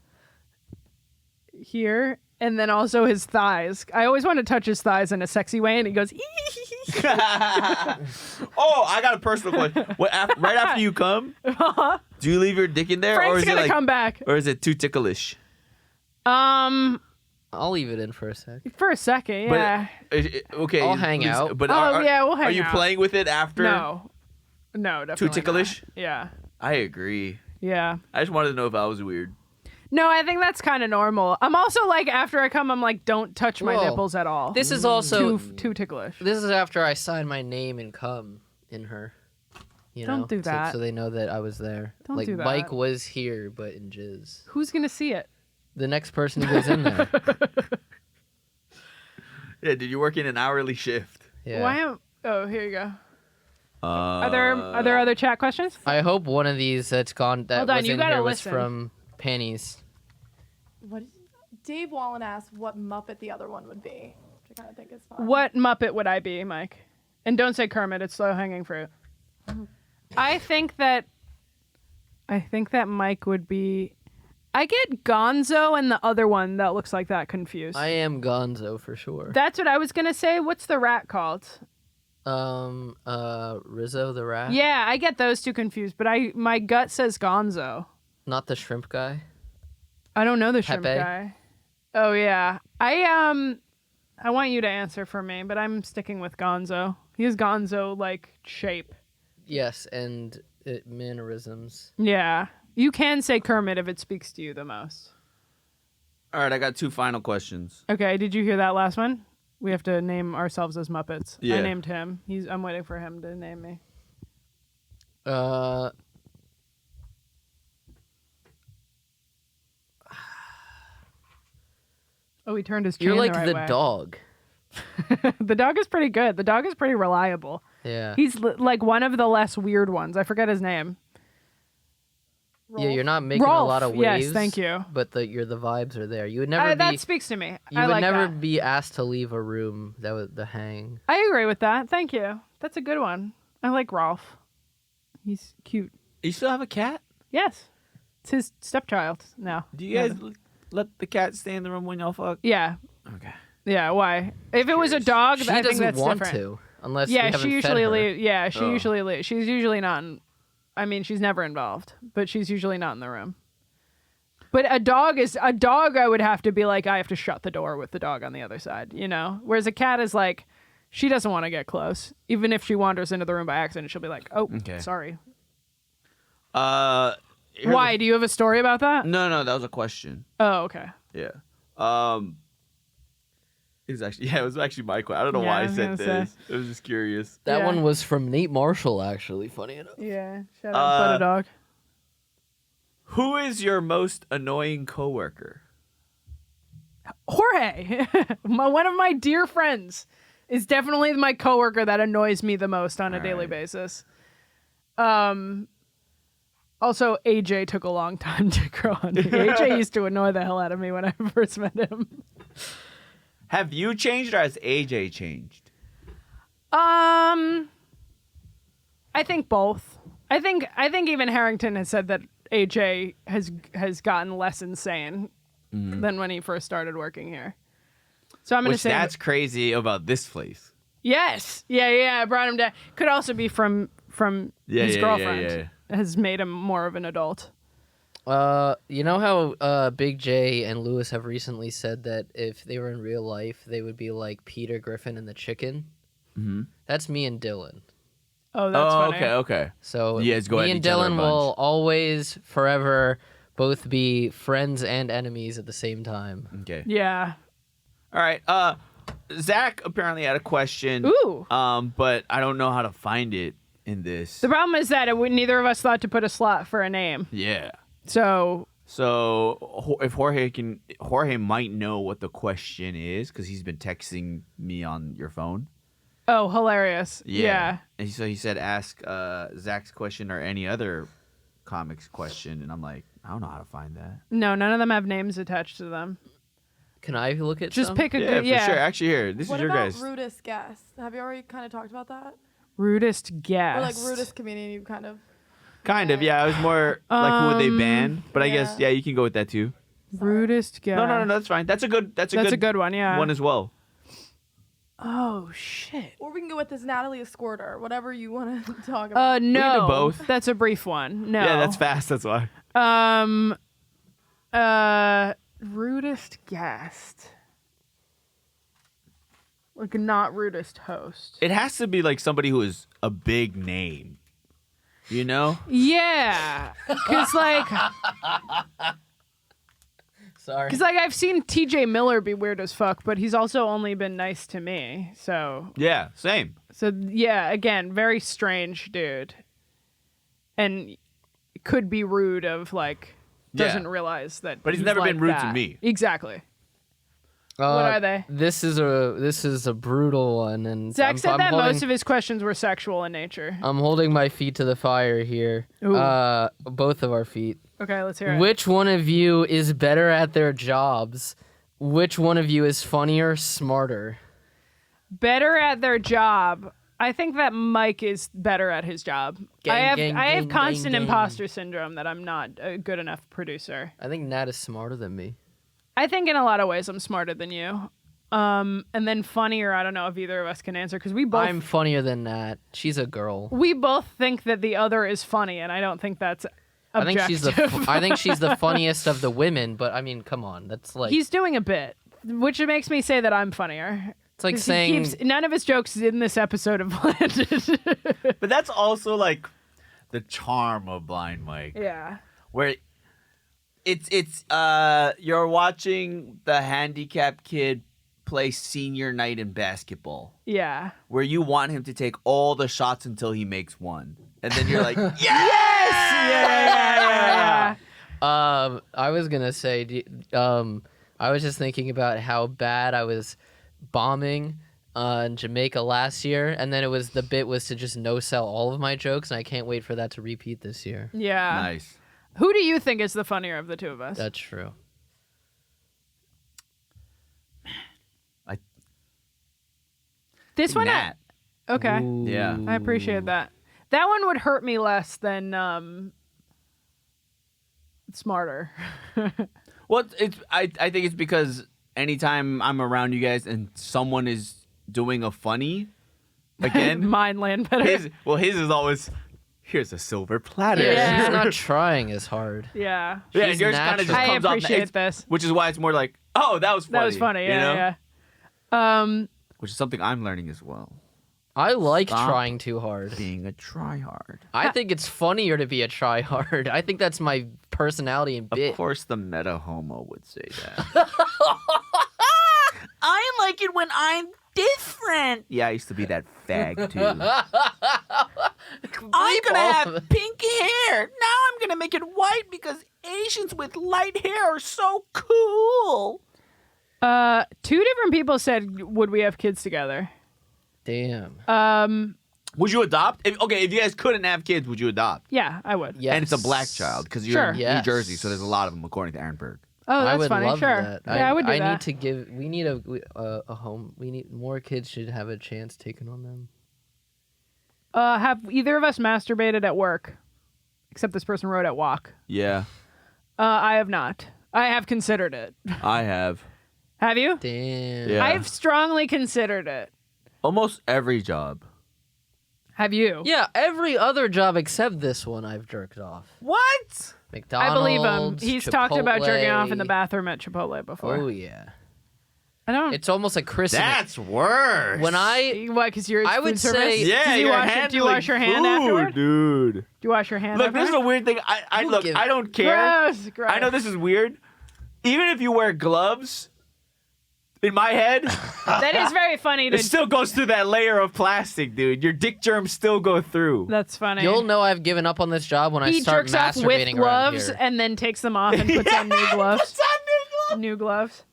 here, and then also his thighs. I always want to touch his thighs in a sexy way, and he goes, Oh, I got a personal question. Right after you come, do you leave your dick in there, or Frank's is it gonna like, come back. or is it too ticklish? I'll leave it in for a sec. For a second, But yeah. okay, I'll hang out. But Yeah, we'll hang Are you out. playing with it after? No, definitely Too ticklish? not. Yeah, I agree. yeah. I just wanted to know if I was weird. No, I think that's kind of normal. I'm also like, after I come, I'm like, don't touch my Whoa. nipples at all. This is also too ticklish. this is after I signed my name and cum in her. You Don't know? do that. So they know that I was there. Don't like do that. Mike was here, but in jizz. Who's gonna see it? The next person who goes in there. Yeah, dude, you're working an hourly shift. Yeah. Why am? Oh, here you go. Are there other chat questions? I hope one of these that's gone that Hold on, was you in gotta here was listen. from Panties. What is, Dave Wallen asked what Muppet the other one would be, which I kind of think is fun. What Muppet would I be, Mike? And don't say Kermit. It's low hanging fruit. I think that Mike would be. I get Gonzo and the other one that looks like that confused. I am Gonzo for sure. That's what I was gonna say. What's the rat called? Rizzo the rat. Yeah, I get those two confused, but my gut says Gonzo. Not the shrimp guy. I don't know the shrimp Pepe? guy. Oh yeah, I I want you to answer for me, but I'm sticking with Gonzo. He has Gonzo-like shape. Yes, and mannerisms. Yeah. You can say Kermit if it speaks to you the most. All right, I got 2 final questions. Okay, did you hear that last one? We have to name ourselves as Muppets. Yeah. I named him. I'm waiting for him to name me. Uh, Oh, he turned his chain you're like the, right the way. dog. The dog is pretty good. The dog is pretty reliable. Yeah. He's like one of the less weird ones. I forget his name. Yeah, you're not making Rolf. a lot of waves. Yes, thank you. But the vibes are there. You would never be. That speaks to me. You I would like never that. be asked to leave a room that was the hang. I agree with that. Thank you. That's a good one. I like Rolf. He's cute. You still have a cat? Yes. It's his stepchild now. Do you guys let the cat stay in the room when y'all fuck? Yeah. Okay. Yeah, why? If it was a dog, She I think doesn't that's want different. to, unless we Yeah, haven't she fed usually her. leaves. Yeah, she Oh. usually leaves. She's usually not I mean, she's never involved, but she's usually not in the room. But a dog, I would have to be like, I have to shut the door with the dog on the other side, you know? Whereas a cat is like, she doesn't want to get close. Even if she wanders into the room by accident, she'll be like, oh, Okay. sorry. Here's Why? Do you have a story about that? No, that was a question. Oh, okay. Yeah. It was actually my question. I don't know Yeah, why I I was said gonna this. It was just curious. That Yeah. one was from Nate Marshall, actually. Funny enough. Yeah. Shout out Butter Dog. Who is your most annoying coworker? Jorge, one of my dear friends, is definitely my coworker that annoys me the most on a daily right. basis. Also, AJ took a long time to grow on me. AJ used to annoy the hell out of me when I first met him. Have you changed or has AJ changed? I think both. I think even Harrington has said that AJ has gotten less insane than when he first started working here. So I'm going to Which say that's crazy about this place. yes. Yeah, I brought him down. Could also be from his girlfriend. Has made him more of an adult. You know how Big J and Lewis have recently said that if they were in real life, they would be like Peter Griffin and the chicken? Mm-hmm. That's me and Dylan. Oh, that's funny. Okay. So You guys go me at and each other a Dylan bunch. will always, forever, both be friends and enemies at the same time. Okay. Yeah. All right. Zach apparently had a question. Ooh. But I don't know how to find it in this. The problem is that neither of us thought to put a slot for a name. Yeah. So if Jorge might know what the question is because he's been texting me on your phone. oh, hilarious. Yeah. And so he said, ask Zach's question or any other comics question, and I'm like, I don't know how to find that. No, none of them have names attached to them. Can I look at Just some? pick a Yeah, good. Yeah. for sure. Actually, here, this What is your about guys. rudest guest? Have you already kind of talked about that? Rudest guest. Or like rudest comedian you kind of... Kind of, yeah. I was more like, who would they ban? But I guess, yeah. yeah, you can go with that too. Rudest guest. No, that's fine. That's a good. That's That's a good one. Yeah. one as well. Oh shit. Or we can go with this Natalie Squirter, whatever you want to talk about. No. both. That's a brief one. No. Yeah, that's fast. That's why. Rudest guest. Like not rudest host. It has to be like somebody who is a big name. You know? Yeah. Cause like Sorry. I've seen TJ Miller be weird as fuck, but he's also only been nice to me. So Yeah, same. yeah, again, very strange dude. And could be rude of like doesn't Yeah. realize that. But he's never like been rude to that. me. Exactly. What are they? This is a brutal one, and Zach said that holding, most of his questions were sexual in nature. I'm holding my feet to the fire here. Ooh. Both of our feet. Okay, let's hear it. Which one of you is better at their jobs? Which one of you is funnier, smarter? Better at their job. I think that Mike is better at his job. Gang, I have gang, constant gang. imposter syndrome that I'm not a good enough producer. I think Nat is smarter than me. I think in a lot of ways I'm smarter than you. And then funnier, I don't know if either of us can answer because I'm funnier than Nat. She's a girl. we both think that the other is funny, and I don't think that's objective. I think she's the funniest of the women, but I mean, come on, that's like He's doing a bit. Which makes me say that I'm funnier. It's like 'Cause saying none of his jokes in this episode have landed. But that's also like the charm of Blind Mike. Yeah. Where it's you're watching the handicapped kid play senior night in basketball. Yeah. Where you want him to take all the shots until he makes one. And then you're like, yes! Yeah. I was gonna say, I was just thinking about how bad I was bombing in Jamaica last year, and then the bit was to just no sell all of my jokes, and I can't wait for that to repeat this year. Yeah. Nice. Who do you think is the funnier of the two of us? That's true. This one. Nat. Okay. Yeah. I appreciate that. That one would hurt me less than Smarter. Well, I think it's because anytime I'm around you guys and someone is doing a funny, again, Mine land better. his is always, here's a silver platter. Yeah. She's not trying as hard. Yeah. Yeah, and She's yours kind of just natural. I comes off. appreciate this. Which is why it's more like, oh, that was funny. That was funny. you know? Yeah. Which is something I'm learning as well. I like Stop try too hard. Being a tryhard. I think it's funnier to be a try hard. I think that's my personality and bit. Of course, the meta homo would say that. I like it when I'm different. Yeah, I used to be that fag too. I'm gonna have pink hair. Now I'm gonna make it white because Asians with light hair are so cool. Two different people said, "Would we have kids together?" Damn. Would you adopt? If you guys couldn't have kids, would you adopt? Yeah, I would. Yes. And it's a black child because you're Sure. in New Yes. Jersey, so there's a lot of them, according to Aaron Berg. Oh, I that's would funny. love Sure. that. Yeah, I would do I that. need to give. We need a home. We need more kids should have a chance taken on them. Have either of us masturbated at work? Except this person wrote at walk. Yeah, I have not. I have considered it. I have. Have you? Damn. Yeah. I've strongly considered it. Almost every job. Have you? Yeah, every other job except this one I've jerked off. What? McDonald's. I believe him. He's talked about jerking off in the Chipotle. bathroom at Chipotle before. Oh yeah. I don't. It's almost like christening. That's worse. When I Why? Because you're. I food would service? say- Yeah, Do you you're wash handling do you wash your hand food, afterward? dude. Do you wash your hand Look, this is a afterward? weird thing. I Who look. gives- I don't care. Gross. Gross. I know this is weird. Even if you wear gloves, in my head, That is very funny. it still goes through that layer of plastic, dude. Your dick germs still go through. That's funny. you'll know I've given up on this job when I He start jerks off with masturbating around gloves here. and then takes them off and puts on new gloves. What's that, Nick? New gloves.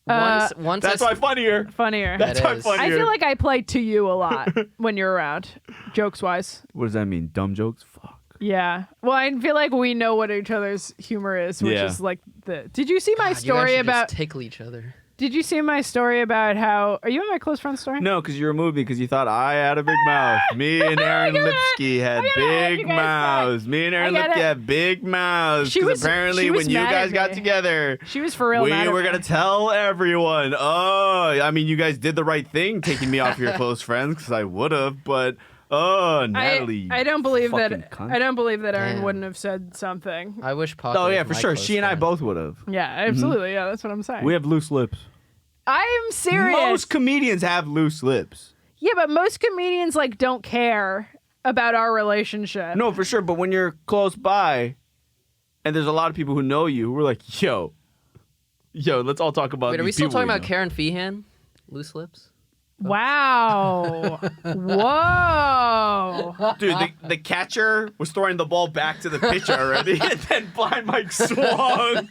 Once That's I why funnier. Funnier. That's That why is. funnier. I feel like I play to you a lot when you're around, jokes wise. What does that mean? Dumb jokes? Fuck. Yeah. Well, I feel like we know what each other's humor is, which Yeah. is like the. Did you see my God, you guys story should about? just tickle each other. Did you see my story about how? Are you in my close friend story? No, because you removed me because you thought I had a big mouth. Me and Aaron get it. Lipsky had I get it. big You guys mouths. Me and Aaron I get Lipsky it. had big mouths. She Because was- apparently she was when you mad guys at got me. together, She was for real. we mad at were me. going to tell everyone. Oh, I mean, you guys did the right thing taking me off your close friends because I would have, but Natalie. I don't believe that. fucking cunt. I don't believe that Erin Damn. wouldn't have said something. I wish Paco Oh, yeah, was for my sure. close She and I friend. both would have. Yeah, absolutely. Yeah, that's what I'm saying. We have loose lips. I'm serious. Most comedians have loose lips. Yeah, but most comedians like don't care about our relationship. No, for sure. But when you're close by, and there's a lot of people who know you, who are like, yo, let's all talk about. Wait, are we these still people talking we about know. Karen Feehan? Loose lips? Wow. Whoa. Dude, the catcher was throwing the ball back to the pitcher already, and then Blind Mike swung.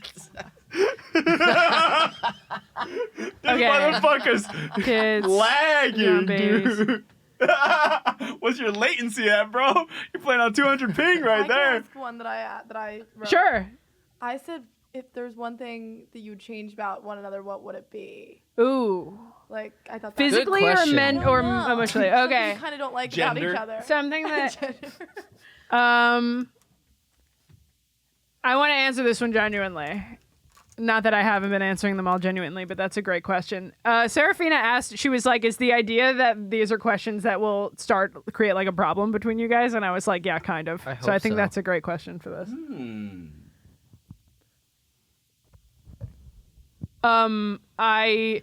This motherfucker's Kids. lagging, babies. dude. What's your latency at, bro? You're playing on 200 ping right I there. can ask one that I wrote. Sure. I said, if there's one thing that you would change about one another, what would it be? Ooh. Like, I thought that Physically or question. men or emotionally? Okay. You kind of don't like Gender. about each other. Something that Gender. I want to answer this one genuinely. Not that I haven't been answering them all genuinely, but that's a great question. Serafina asked, she was like, is the idea that these are questions that will create like a problem between you guys? And I was like, yeah, kind of. I So I hope think so. that's a great question for this. I.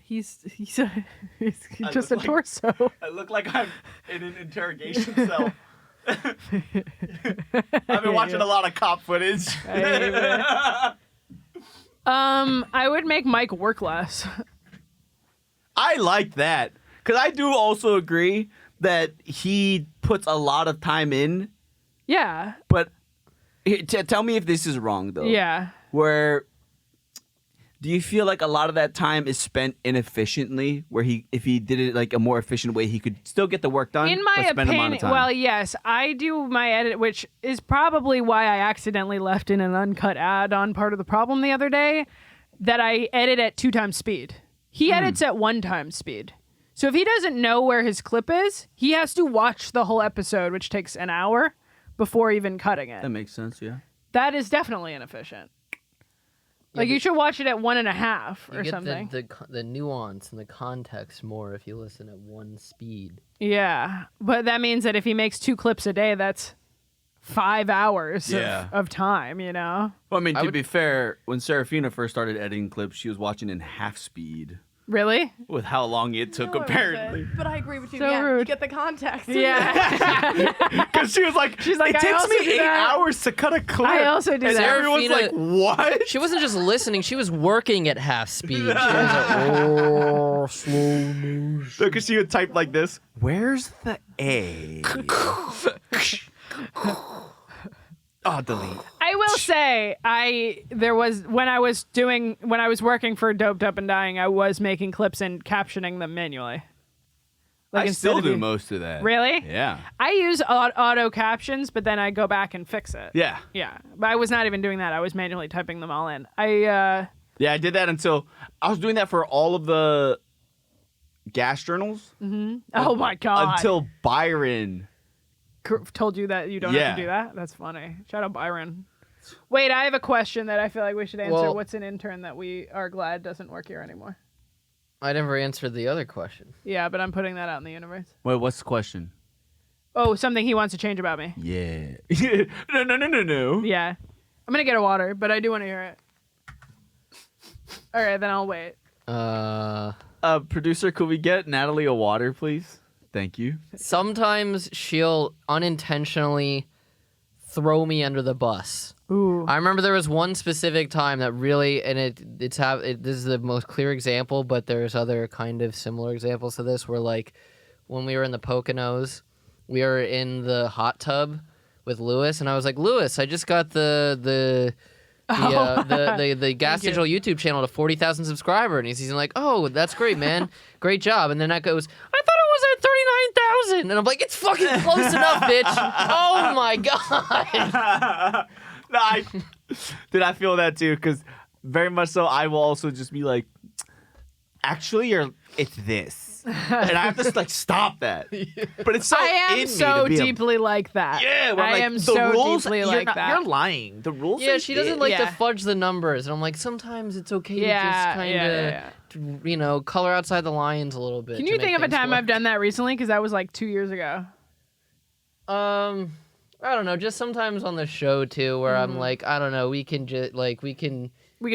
He's just a like- torso. I look like I'm in an interrogation cell. I've been watching a lot of cop footage. I would make Mike work less. I like that because I do also agree that he puts a lot of time in. Yeah. But tell me if this is wrong though. Yeah. Where do you feel like a lot of that time is spent inefficiently? Where if he did it like a more efficient way, he could still get the work done. In my but spend a amount opinion, of time. well, yes, I do my edit, which is probably why I accidentally left in an uncut ad on part of the problem the other day, that I edit at 2 times speed. He edits at 1 time speed. So if he doesn't know where his clip is, he has to watch the whole episode, which takes an hour, before even cutting it. That makes sense, yeah. That is definitely inefficient. Like, you should watch it at 1.5 or something. You get the nuance and the context more if you listen at 1 speed. Yeah, but that means that if he makes 2 clips a day, that's 5 hours of time, you know? Well, I mean, to be fair, when Serafina first started editing clips, she was watching in half speed. Really? With how long it took, No, it apparently. wasn't, but I agree with you. So Yeah, rude. you get the context. Yeah. Because she was like, She's like, it I takes also me do 8 that. hours to cut a clip. I also do and that. everyone's like, Serafina- what? She wasn't just listening; she was working at half speed. She was like, "Oh, slow motion." Because she would type like this. Where's the A? Oh, delete. I will say, when I was working for Doped Up and Dying, I was making clips and captioning them manually. I instead still of do you- most of that. Really? Yeah. I use auto captions, but then I go back and fix it. Yeah. Yeah, but I was not even doing that. I was manually typing them all in. I I did that until I was doing that for all of the GaS journals. oh my god! Until Byron. Told you that you don't have to do that. That's funny. Shout out Byron. Wait, I have a question that I feel like we should answer. Well- What's an intern that we are glad doesn't work here anymore? I never answered the other question. Yeah, but I'm putting that out in the universe. Wait, what's the question? Oh, something he wants to change about me. Yeah. No. Yeah. I'm gonna get a water, but I do want to hear it. All right, then I'll wait. Producer, could we get Natalie a water, please? Thank you. Sometimes she'll unintentionally throw me under the bus. Ooh. I remember there was one specific time that really, and this is the most clear example, but there's other kind of similar examples to this, where like when we were in the Poconos, we were in the hot tub with Lewis, and I was like, Lewis, I just got the GaS Digital YouTube channel to 40,000 subscribers, and he's like, oh, that's great, man, great job. And then that goes, I thought it was at 39,000, and I'm like, it's fucking close enough, bitch. Oh my god. No, I feel that too, because very much so I will also just be like, actually, it's this. And I have to like stop that. But it's so I am in me so to be deeply like that. Yeah, where I'm I like, am the so rules, deeply you're like not, that. You're lying. The rules. Yeah, are she doesn't this. like to Yeah. fudge the numbers, and I'm like, sometimes it's okay to just kind of, color outside the lines a little bit. Can to you make think of a things time work. I've done that recently? Because that was like 2 years ago. I don't know. Just sometimes on the show too, where I'm like, I don't know, we can just We can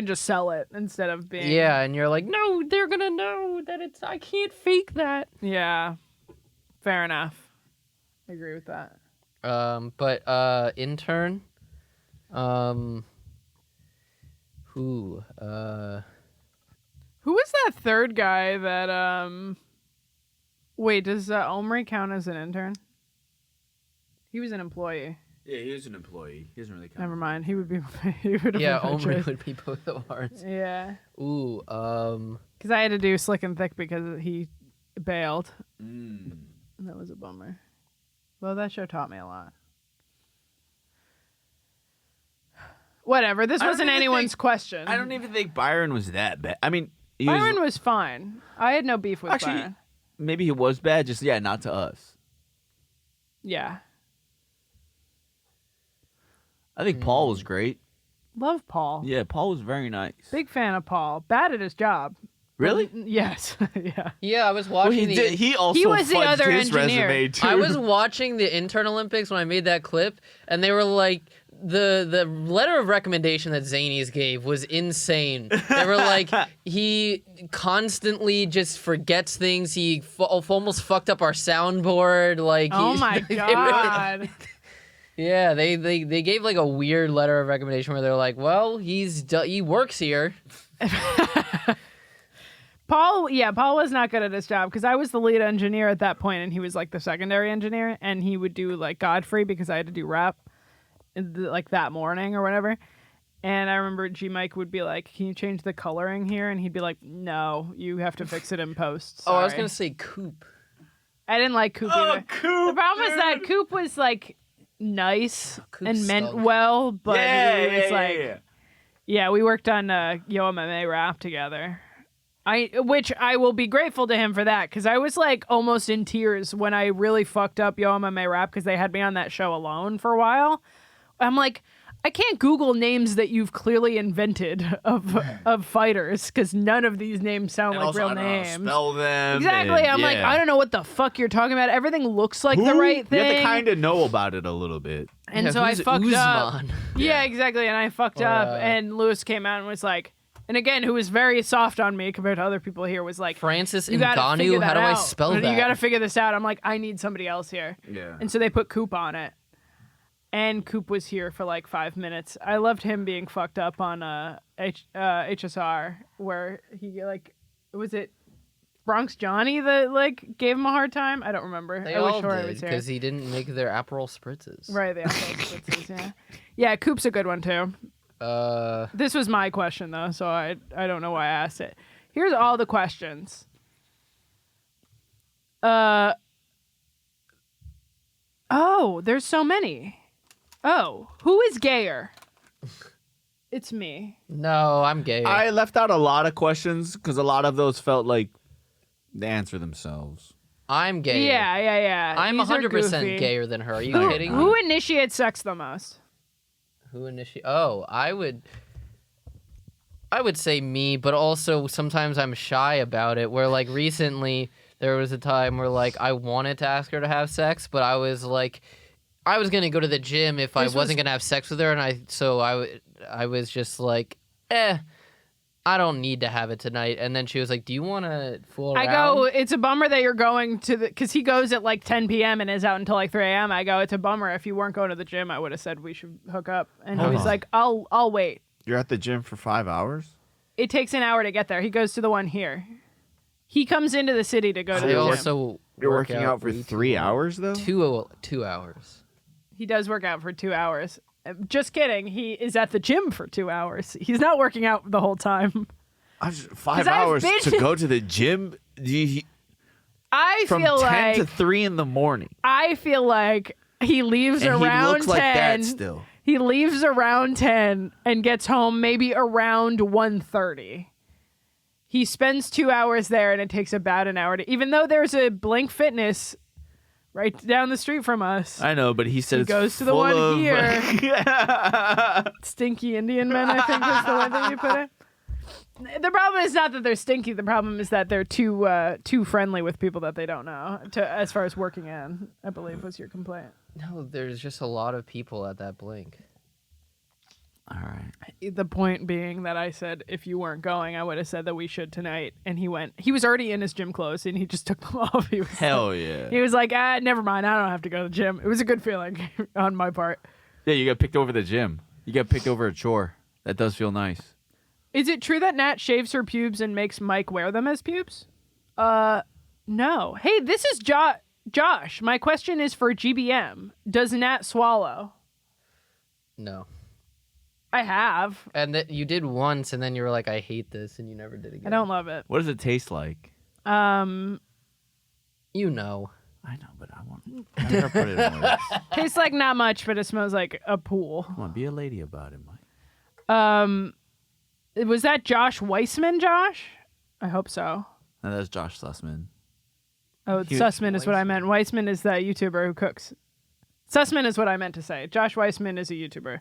just sell it instead of being. yeah, and you're like, no, they're gonna know that I can't fake that. Yeah. Fair enough. I agree with that. But intern, Who was that third guy that Wait, does Omri count as an intern? He was an employee. Yeah, he was an employee. He doesn't really count. Never mind. He would be. He would have yeah, been my Omri choice. would be both of ours. Yeah. Ooh, Because I had to do Slick and Thick because he bailed. Mm. And that was a bummer. Well, that show taught me a lot. Whatever. This I don't wasn't even anyone's think- question. I don't even think Byron was that bad. I mean, he Byron was fine. I had no beef with Actually, Byron. maybe he was bad, just not to us. Yeah. I think Paul was great. Love Paul. Yeah, Paul was very nice. Big fan of Paul. Bad at his job. Really? Yes. Yeah. Yeah, I was Well, watching he also was the fudged other his engineer. resume too. I was watching the Intern Olympics when I made that clip, and they were like, the letter of recommendation that Zanies gave was insane. They were like, he constantly just forgets things. He almost fucked up our soundboard. Like, Oh my god. Yeah, they gave like a weird letter of recommendation where they're like, well, he works here. Paul was not good at his job because I was the lead engineer at that point and he was like the secondary engineer, and he would do like Godfrey because I had to do rap like that morning or whatever. And I remember Mike would be like, can you change the coloring here? And he'd be like, no, you have to fix it in post. Oh, I was Sorry." going to say Coop. I didn't like Coop either. Coop, The problem is that Coop was like nice Coop and meant stunk. well, but it was like, yeah. yeah, we worked on Yo MMA rap together. Which I will be grateful to him for that, because I was like almost in tears when I really fucked up Yo MMA rap because they had me on that show alone for a while. I'm like, I can't Google names that you've clearly invented of fighters because none of these names sound And like also, real I don't know how to names. spell them. Exactly. and- I'm like, yeah. I don't know what the fuck you're talking about. Everything looks like the Who? right thing. You have to kind of know about it a little bit. And Yeah, so I who's fucked up. Usman? Yeah, exactly. And I fucked Or, up. And Lewis came out and was like, and again, who was very soft on me compared to other people here, was like, Francis you gotta figure Ngannou? that How do I out. spell that? You got to figure this out. I'm like, I need somebody else here. Yeah. And so they put Coop on it. And Coop was here for like 5 minutes. I loved him being fucked up on HSR, where he like, was it Bronx Johnny that like gave him a hard time? I don't remember. They I wish all Jorge did was here. because he didn't make their Aperol spritzes. Right, the apple spritzes, yeah. Yeah, Coop's a good one too. This was my question though, so I don't know why I asked it. Here's all the questions. Oh, there's so many. Oh, who is gayer? It's me. No, I'm gay. I left out a lot of questions because a lot of those felt like they answer themselves. I'm gay. Yeah. I'm These are 100% goofy. gayer than her. Are you Who, kidding? who initiates sex the most? Who initiate? Oh, I would say me, but also sometimes I'm shy about it. Where like recently there was a time where like I wanted to ask her to have sex, but I was like, I was gonna go to the gym if I wasn't gonna have sex with her, and I was just like, I don't need to have it tonight. And then she was like, do you want to fool around? I go, it's a bummer that you're going to because he goes at like 10 p.m. and is out until like 3 a.m. I go, it's a bummer. If you weren't going to the gym, I would have said we should hook up. And he was like, I'll wait. You're at the gym for 5 hours? It takes an hour to get there. He goes to the one here. He comes into the city to go to I the gym. also You're work working out for way 3 too long. hours, though? 2 hours. He does work out for 2 hours. Just kidding. He is at the gym for 2 hours. He's not working out the whole time. 5 I've hours been- to go to the gym? I From feel 10 like to 3 in the morning. I feel like he leaves And around he looks 10. like that still. He leaves around 10 and gets home maybe around 1:30. He spends 2 hours there and it takes about an hour to, even though there's a Blink Fitness right down the street from us. I know, but he said He it's goes to the full one of- here. Stinky Indian men, I think was the one that you put in. The problem is not that they're stinky. The problem is that they're too friendly with people that they don't know. As far as working in, I believe was your complaint. No, there's just a lot of people at that Blink. All right. The point being that I said if you weren't going, I would have said that we should tonight. And he went. He was already in his gym clothes and he just took them off. He was Hell yeah. He was like, never mind. I don't have to go to the gym. It was a good feeling on my part. Yeah, you got picked over the gym. You got picked over a chore. That does feel nice. Is it true that Nat shaves her pubes and makes Mike wear them as pubes? No. Hey, this is Josh. My question is for GBM. Does Nat swallow? No. I have. And that you did once, and then you were like, I hate this, and you never did again. I don't love it. What does it taste like? You know. I know, but I want. I never put it in words. Tastes like not much, but it smells like a pool. Come on, be a lady about it, Mike. Was that Josh Weissman, Josh? I hope so. No, that's Josh Sussman. Oh, Sussman is what I meant. Weissman is the YouTuber who cooks. Sussman is what I meant to say. Josh Weissman is a YouTuber.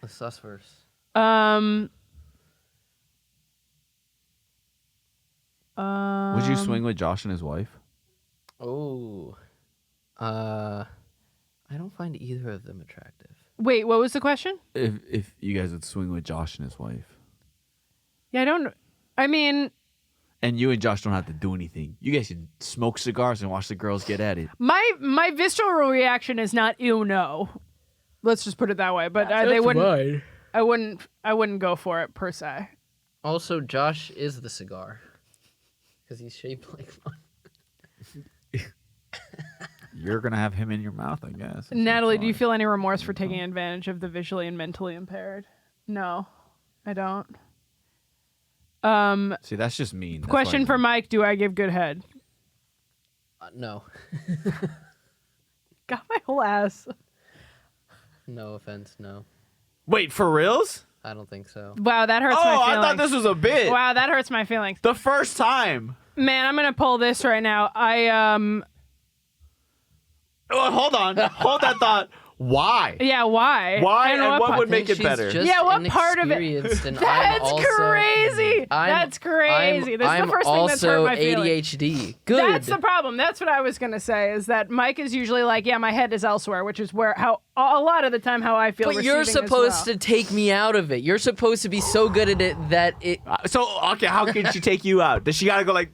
The Sussverse. Would you swing with Josh and his wife? Oh. I don't find either of them attractive. Wait, what was the question? If you guys would swing with Josh and his wife. Yeah, I mean, And you and Josh don't have to do anything. You guys can smoke cigars and watch the girls get at it. my visceral reaction is not ew no. Let's just put it that way. But they wouldn't. I wouldn't go for it per se. Also, Josh is the cigar. Because he's shaped like one. You're gonna have him in your mouth, I guess. Natalie, do you feel any remorse for taking advantage of the visually and mentally impaired? No, I don't. See, that's just mean. That's Question like- for Mike: do I give good head? No. Got my whole ass. No offense, no. Wait, for reals? I don't think so. Wow, that hurts my Oh, feelings. I thought this was a bit. Wow, that hurts my feelings. The first time. Man, I'm gonna pull this right now. Oh, hold on. Hold that thought. Why? Yeah, why? Why and what part- would make it she's better? Just Yeah, what part of it? inexperienced and I'm That's also, crazy. That's crazy. This is the first thing that's hurt my feelings. ADHD. Good. That's the problem. That's what I was gonna say. Is that Mike is usually like, yeah, my head is elsewhere, which is where how a lot of the time how I feel. But you're receiving as supposed well. to take me out of it. You're supposed to be so good at it that it. So, okay, how can she take you out? Does she gotta go like,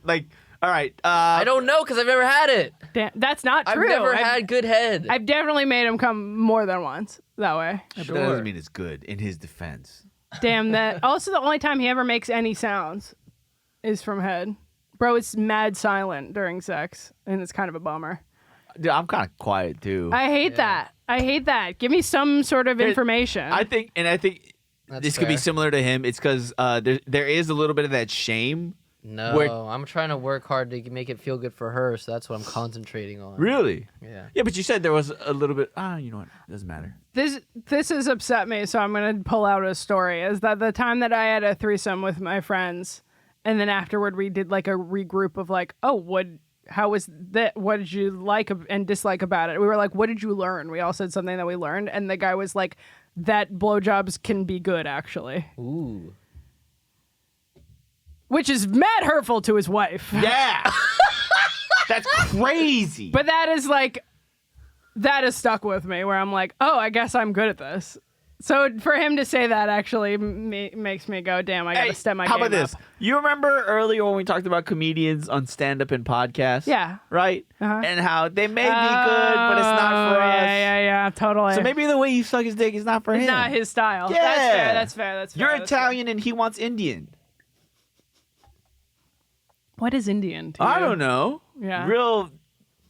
all right, I don't know because I've never had it. Damn, that's not true. I've never had good head. I've definitely made him come more than once that way. But that doesn't mean it's good in his defense. Damn that. Also, the only time he ever makes any sounds is from head. Bro, it's mad silent during sex, and it's kind of a bummer. Dude, I'm kind of quiet too. I hate that. I hate that. Give me some sort of information. I think That's this could be fair. similar to him. It's because there is a little bit of that shame. No, Where- I'm trying to work hard to make it feel good for her, so that's what I'm concentrating on. Really? Yeah. Yeah, but you said there was a little bit. You know what? It doesn't matter. This has upset me, so I'm gonna pull out a story. Is that the time that I had a threesome with my friends, and then afterward we did like a regroup of like, oh, how was that? What did you like and dislike about it? We were like, what did you learn? We all said something that we learned, and the guy was like, that blowjobs can be good, actually, Ooh. which is mad hurtful to his wife. Yeah. That's crazy. But that has stuck with me, where I'm like, oh, I guess I'm good at this. So for him to say that actually makes me go, damn, I gotta step my how game about this? up. You remember earlier when we talked about comedians on stand-up and podcasts? Yeah. Right? Uh-huh. And how they may be good, but it's not for us. Yeah, totally. So maybe the way you suck his dick is not for him. it's not his style. Yeah. That's fair. You're that's fair. Italian and he wants Indian. What is Indian to I you? don't know. Yeah. Real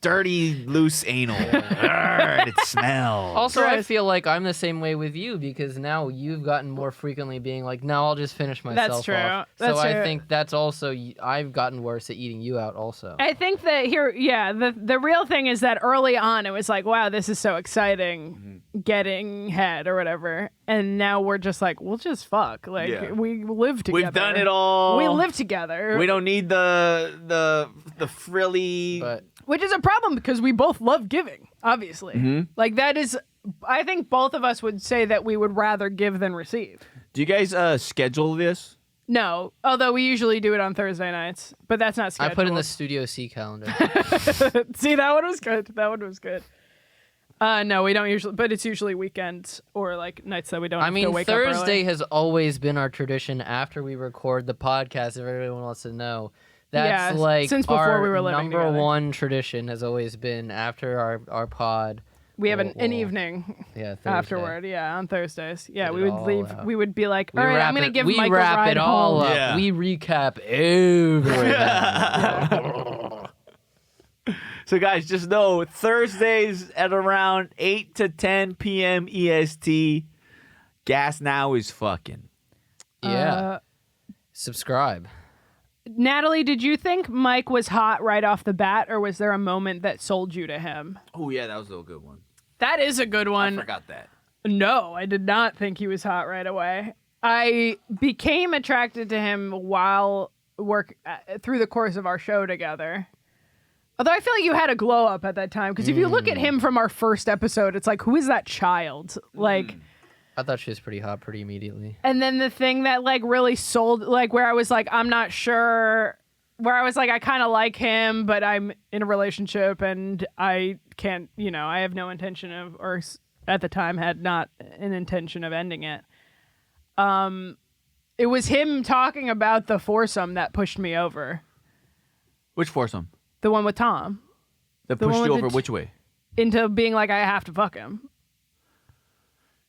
dirty, loose anal. It smells. Also, I Gross. feel like I'm the same way with you because now you've gotten more frequently being like, no, I'll just finish myself true. off. That's so I true. think that's also, I've gotten worse at eating you out also. I think that the real thing is that early on it was like, wow, this is so exciting, getting head or whatever, and now we're just like, we'll just fuck, like Yeah. we live together. We've done it all. We live together. We don't need the frilly. But Which is a problem because we both love giving, obviously. Mm-hmm. Like that is, I think both of us would say that we would rather give than receive. Do you guys schedule this? No, although we usually do it on Thursday nights, but that's not I scheduled. put in the Studio C calendar. See, that one was good. That one was good. No, we don't usually, but it's usually weekends or like nights that we don't I have to mean, wake up Thursday early. has always been our tradition after we record the podcast, if everyone wants to know. That's Yeah, like since before our we were living number together. one tradition has always been after our pod. We have an We'll- evening Yeah, Thursday. afterward. Yeah, on Thursdays. Yeah, Get we it would all leave. out. We would be like, We all right, wrap I'm gonna it, give we Mike wrap a ride it all home. up. Yeah. We recap everything. So guys, just know Thursdays at around 8 to 10 p.m. EST. Gas Now is fucking. Yeah. Subscribe. Natalie, did you think Mike was hot right off the bat, or was there a moment that sold you to him? Oh yeah, that was a good one. That is a good one. I forgot that. No, I did not think he was hot right away. I became attracted to him while through the course of our show together. Although I feel like you had a glow up at that time, because if you look at him from our first episode, it's like, who is that child? Like, I thought she was pretty hot pretty immediately. and then the thing that like really sold, like where I was like, I'm not sure where I was like, I kind of like him, but I'm in a relationship and I can't, I have no intention of, or at the time had not an intention of ending it. It was him talking about the foursome that pushed me over. Which foursome? The one with Tom. That The pushed one you with over the which way? Into being like, I have to fuck him.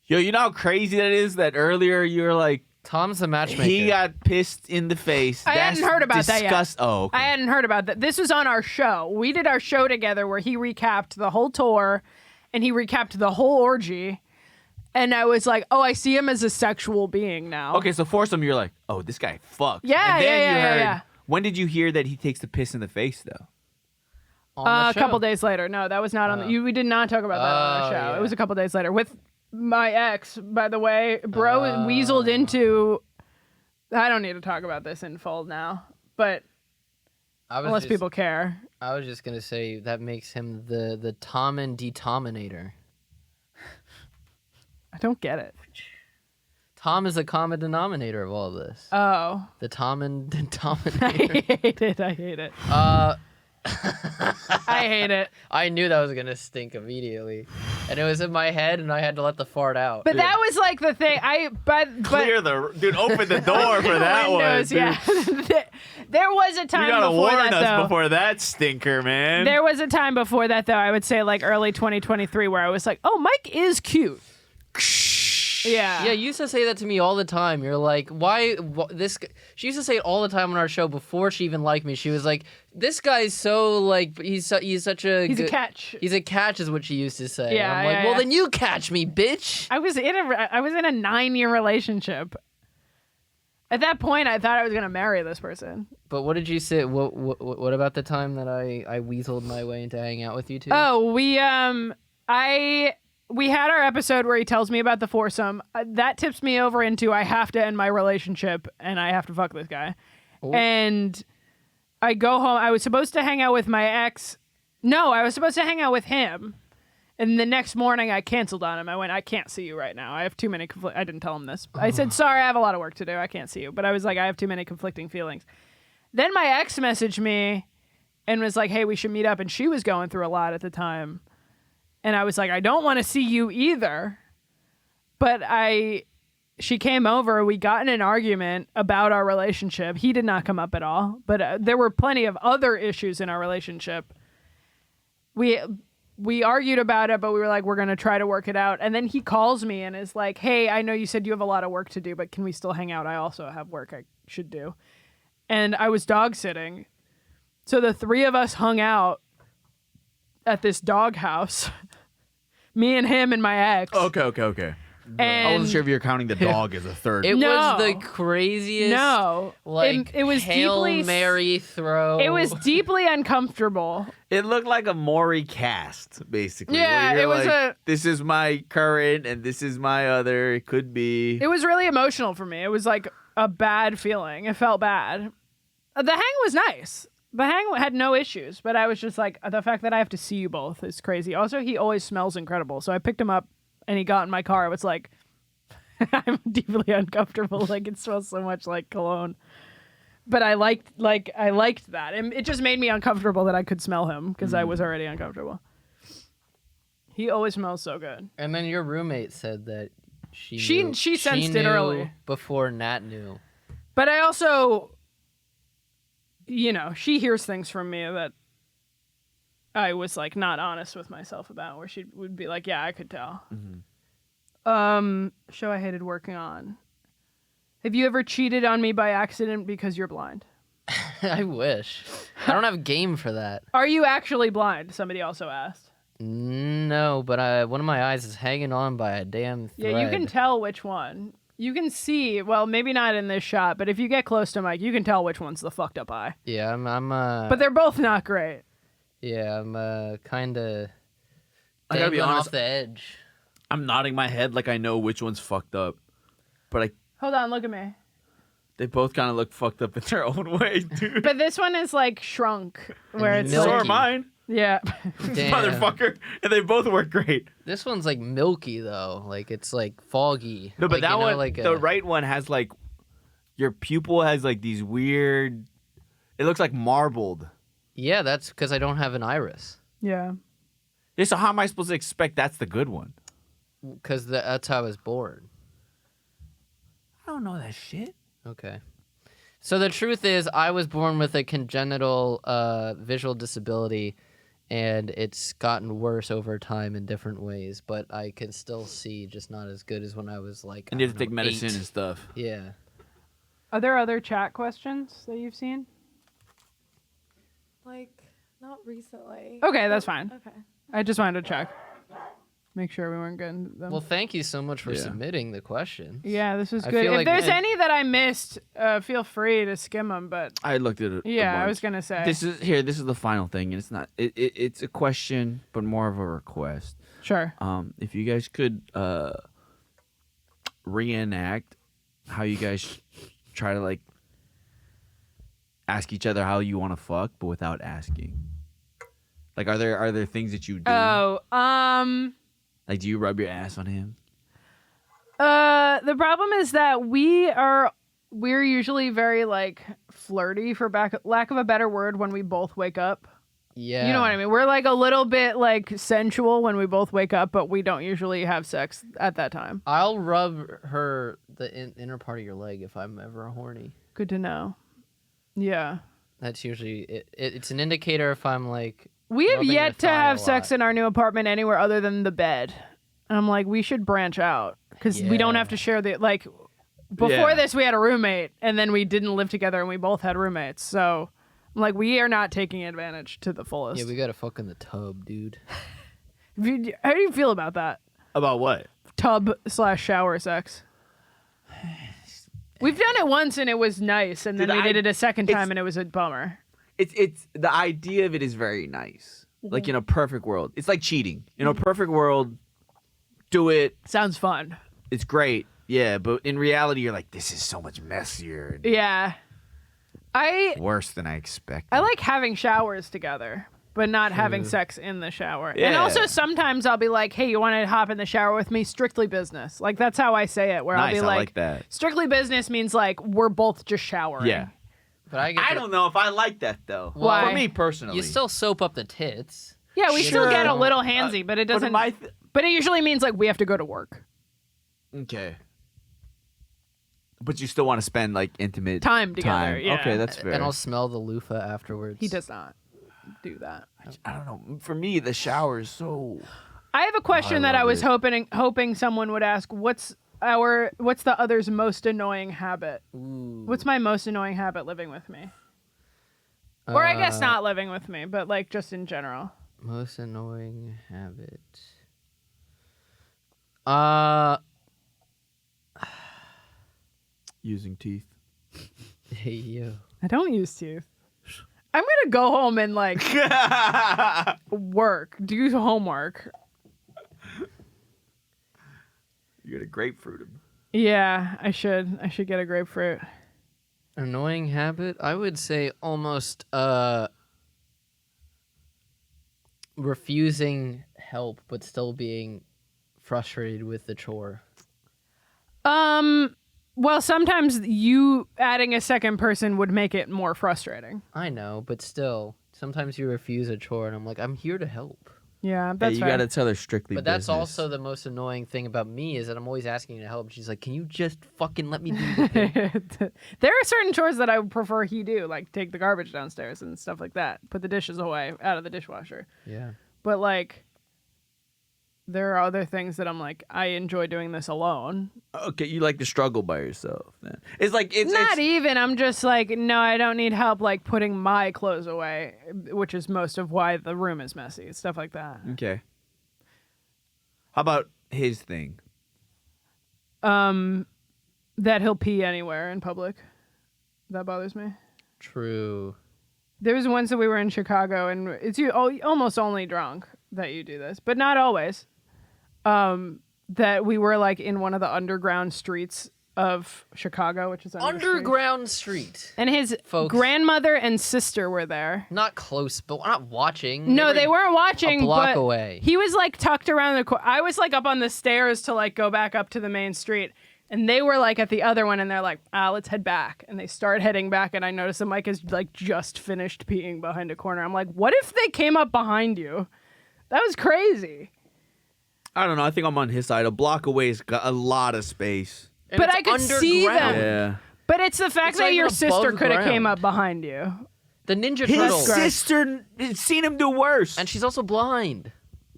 Yo, you know how crazy that is? That earlier you were like, Tom's the matchmaker. he got pissed in the face. I hadn't heard about that yet. Oh, okay. I hadn't heard about that. This was on our show. We did our show together where he recapped the whole tour and he recapped the whole orgy. And I was like, oh, I see him as a sexual being now. Okay, so foursome, you're like, oh, this guy fucked. Yeah, and then yeah, you heard, yeah. When did you hear that he takes the piss in the face, though? On the A show. couple days later. No, that was not on we did not talk about that on our show. yeah. It was a couple days later with my ex, by the way. Bro weaseled into... I don't need to talk about this in full now, but unless people care. I was just gonna say that makes him the Tom and Detominator. I don't get it. Tom is the common denominator of all this. Oh. The Tom and Detominator. I hate it. I hate it. I knew that was gonna stink immediately, and it was in my head, and I had to let the fart out. But that was like the thing. Clear the... Dude, open the door for that windows, one, dude. yeah. There was a time You gotta before warn that, us though. before that stinker, man. There was a time before that, though, I would say like early 2023, where I was like, oh, Mike is cute. Yeah. Yeah, you used to say that to me all the time. You're like, why this? She used to say it all the time on our show before she even liked me. She was like, this guy's so like he's such a He's a good, catch. He's a catch, is what she used to say. Yeah, I'm like, yeah, well, yeah. then you catch me, bitch. I was in a 9-year relationship. At that point, I thought I was gonna marry this person. But what did you say? What about the time that I weaseled my way into hanging out with you two? Oh, we had our episode where he tells me about the foursome. That tips me over into I have to end my relationship and I have to fuck this guy. Ooh. And I go home. I was supposed to hang out with my ex. No, I was supposed to hang out with him. And the next morning I canceled on him. I went, I can't see you right now. I have too many I didn't tell him this. I said, sorry, I have a lot of work to do. I can't see you. But I was like, I have too many conflicting feelings. Then my ex messaged me and was like, hey, we should meet up. And she was going through a lot at the time. And I was like, I don't want to see you either. But she came over. We got in an argument about our relationship. He did not come up at all. But there were plenty of other issues in our relationship. We argued about it, but we were like, we're going to try to work it out. And then he calls me and is like, hey, I know you said you have a lot of work to do, but can we still hang out? I also have work I should do. And I was dog sitting. So the three of us hung out at this dog house. Me and him and my ex. Okay. And I wasn't sure if you're counting the dog as a third. It No. was the craziest. No. Like it was Hail deeply Mary throw. It was deeply uncomfortable. It looked like a Maury cast, basically. Yeah, where you're it was like, this is my current and this is my other. It could be. It was really emotional for me. It was like a bad feeling. It felt bad. The hang was nice. The hang had no issues, but I was just like, the fact that I have to see you both is crazy. Also, he always smells incredible. So I picked him up and he got in my car. I was like, I'm deeply uncomfortable. Like, it smells so much like cologne. But I liked that. And it just made me uncomfortable that I could smell him because I was already uncomfortable. He always smells so good. And then your roommate said that she sensed it knew early before Nat knew. But I also, she hears things from me that I was like not honest with myself about, where she would be like, yeah, I could tell. Show I hated working on. Have you ever cheated on me by accident because you're blind? I wish. I don't have game for that. Are you actually blind? Somebody also asked. No, but one of my eyes is hanging on by a damn thread. Yeah, you can tell which one. You can see, well, maybe not in this shot, but if you get close to Mike, you can tell which one's the fucked up eye. Yeah, I'm But they're both not great. Yeah, I'm kind of I gotta be honest. off the edge. I'm nodding my head like I know which one's fucked up, but Hold on, look at me. they both kind of look fucked up in their own way, dude. But this one is like shrunk, where it's milky. So like, are mine, yeah. Damn. motherfucker, and they both work great. This one's like milky though, like it's like foggy. No, but like, that one, like the right one has like your pupil has like these weird. It looks like marbled. Yeah, that's because I don't have an iris. Yeah. Yeah, so how am I supposed to expect that's the good one? Because that's how I was born. I don't know that shit. Okay. So the truth is, I was born with a congenital visual disability, and it's gotten worse over time in different ways. But I can still see, just not as good as when I was like. And you have to take medicine and stuff. Yeah. Are there other chat questions that you've seen? Like, not recently. Okay, that's fine. Okay. I just wanted to check. Make sure we weren't getting them. Well, thank you so much for Yeah. submitting the questions. yeah, this was I good. feel If like there's it- any that I missed, feel free to skim them. But I looked at it. yeah, I was gonna say. This is the final thing, and it's not. It's a question, but more of a request. Sure. If you guys could reenact how you guys try to like ask each other how you want to fuck, but without asking. Like, are there things that you do? Oh, Like, do you rub your ass on him? the problem is that we're usually very like flirty, for lack of a better word, when we both wake up. Yeah. You know what I mean? We're like a little bit like sensual when we both wake up, but we don't usually have sex at that time. I'll rub the inner part of your leg if I'm ever horny. Good to know. Yeah. That's usually it's an indicator if I'm like. We have rubbing yet your to thigh have a sex lot. in our new apartment anywhere other than the bed. And I'm like, we should branch out because we don't Yeah. have to share the like. Before Yeah. this, we had a roommate, and then we didn't live together, and we both had roommates. So, I'm like, we are not taking advantage to the fullest. Yeah, we gotta fuck in the tub, dude. How do you feel about that? About what? Tub/shower sex. We've done it once, and it was nice, and then Dude, we did it a second it's- time, and it was a bummer. It's the idea of it is very nice. Like, in a perfect world, it's like cheating. In a perfect world, do it. Sounds fun. It's great. Yeah, but in reality, you're like, this is so much messier and Yeah. worse than I expected. I like having showers together, but not having sex in the shower. And Yeah. also sometimes I'll be like, hey, you want to hop in the shower with me? Strictly business. Like, that's how I say it, where I'll Nice, be I like, like that. strictly business means like we're both just showering. Yeah. But I get I to- don't know if I like that though. Why? For me personally, You still soap up the tits. Yeah, we still get a Sure. little handsy, but it doesn't. But it usually means like we have to go to work. Okay. But you still want to spend like intimate Time together, yeah. Okay, that's fair. And I'll smell the loofah afterwards. He does not do that. I don't know. For me, the shower is so. I have a question that I love was it. hoping someone would ask. What's the other's most annoying habit? Ooh. What's my most annoying habit living with me? Or I guess not living with me, but like just in general. Most annoying habit. Using teeth. Hey yo. I don't use teeth. I'm gonna go home and like work, do homework. You got a grapefruit him. Yeah, I should. I should get a grapefruit. Annoying habit? I would say almost refusing help but still being frustrated with the chore. Well, sometimes you adding a second person would make it more frustrating. I know, but still, sometimes you refuse a chore and I'm like, I'm here to help. Yeah, Yeah, that's you fair. got to tell her strictly. But that's business. also the most annoying thing about me is that I'm always asking you to help. She's like, can you just fucking let me do the thing? There are certain chores that I would prefer he do, like take the garbage downstairs and stuff like that. Put the dishes away out of the dishwasher. Yeah. But like, there are other things that I'm like, I enjoy doing this alone. Okay, you like to struggle by yourself. Then. It's like it's Not even. I'm just like, no, I don't need help like putting my clothes away, which is most of why the room is messy. Stuff like that. Okay. How about his thing? That he'll pee anywhere in public. That bothers me. True. There was once that we were in Chicago, and it's almost only drunk that you do this, but not always. That we were like in one of the underground streets of Chicago, which is Underground street. and his Folks. grandmother and sister were there. Not close, but not watching. No, they weren't watching. a block but away. He was like tucked around the corner. I was like up on the stairs to like go back up to the main street. And they were like at the other one, and they're like, let's head back. And they start heading back, and I notice that Mike has like just finished peeing behind a corner. I'm like, what if they came up behind you? That was crazy. I don't know. I think I'm on his side. A block away has got a lot of space. And But it's I could see underground. them. Yeah. But it's the fact It's that not your even sister above could have came ground. up behind you. The Ninja His Turtle. sister has seen him do worse. And she's also blind.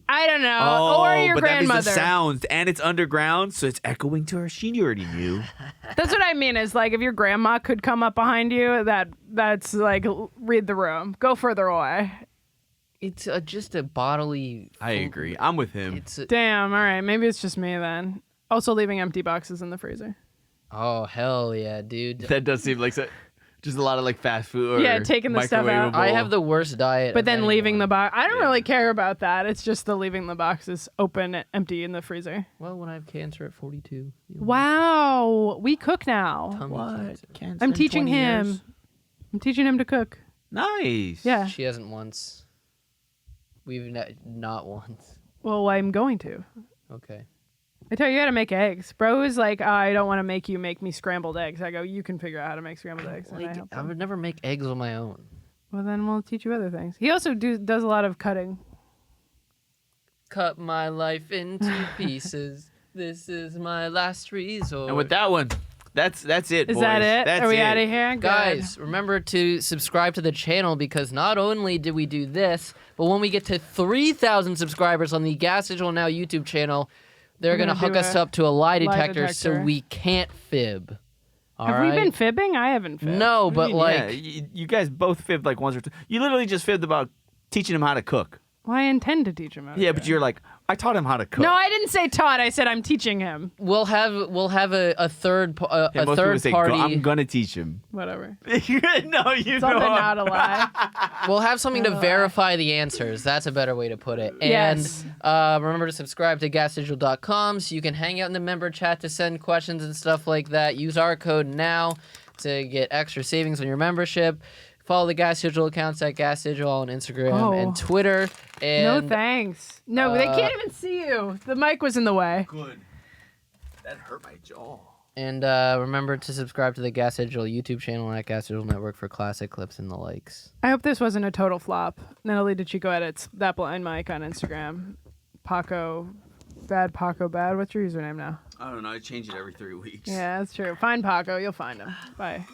I don't know. Oh, Or your but that means grandmother. the sounds, and it's underground, so it's echoing to her. She already knew. That's what I mean. Is like if your grandma could come up behind you, that's like read the room. Go further away. It's just a bodily. I agree. I'm with him. It's a, Damn. All right. Maybe it's just me then. Also leaving empty boxes in the freezer. oh hell yeah, dude. That does seem like just a lot of like fast food. Or Yeah, taking the stuff out. microwavable. I have the worst diet. But of then leaving anyone. the box. I don't Yeah. really care about that. It's just the leaving the boxes open, empty in the freezer. Well, when I have cancer at 42. you know, Wow. We cook now. tummy What? cancer. I'm teaching him. I'm teaching him to cook. Nice. Yeah. She hasn't once. We've not once. Well, I'm going to. Okay. I tell you how to make eggs. Bro is like, I don't want to make you make me scrambled eggs. I go, you can figure out how to make scrambled eggs. And I Like, help I him. would never make eggs on my own. Well, then we'll teach you other things. He also does a lot of cutting. Cut my life into pieces. This is my last resort. And with that one, that's it. Is boys. that it? That's Are we it. out of here? Good. Guys, remember to subscribe to the channel because not only did we do this, but when we get to 3,000 subscribers on the Gas Digital Now YouTube channel, they're We're going to gonna hook do us a up to a lie lie detector so detector. we can't fib. All Have right? we been fibbing? I haven't fibbed. No, What do but you mean, like, yeah, you guys both fibbed like once or two. You literally just fibbed about teaching him how to cook. Well, I intend to teach him how to Yeah, cook. but you're like, I taught him how to cook. No, I didn't say taught. I said I'm teaching him. we'll have a third Yeah, a most people third say, party. I'm gonna teach him. Whatever. No, you Something know. not a lie. We'll have something to verify the answers. That's a better way to put it. Yes. And remember to subscribe to gasdigital.com so you can hang out in the member chat to send questions and stuff like that. Use our code now to get extra savings on your membership. Follow the Gas Digital accounts at Gas Digital on Instagram and Twitter. And No thanks. No, they can't even see you. The mic was in the way. Good. That hurt my jaw. And remember to subscribe to the Gas Digital YouTube channel at Gas Digital Network for classic clips and the likes. I hope this wasn't a total flop. Natalie DeChico edits That Blind Mike on Instagram. Paco Bad. What's your username now? I don't know. I change it every 3 weeks. Yeah, that's true. Find Paco. You'll find him. Bye.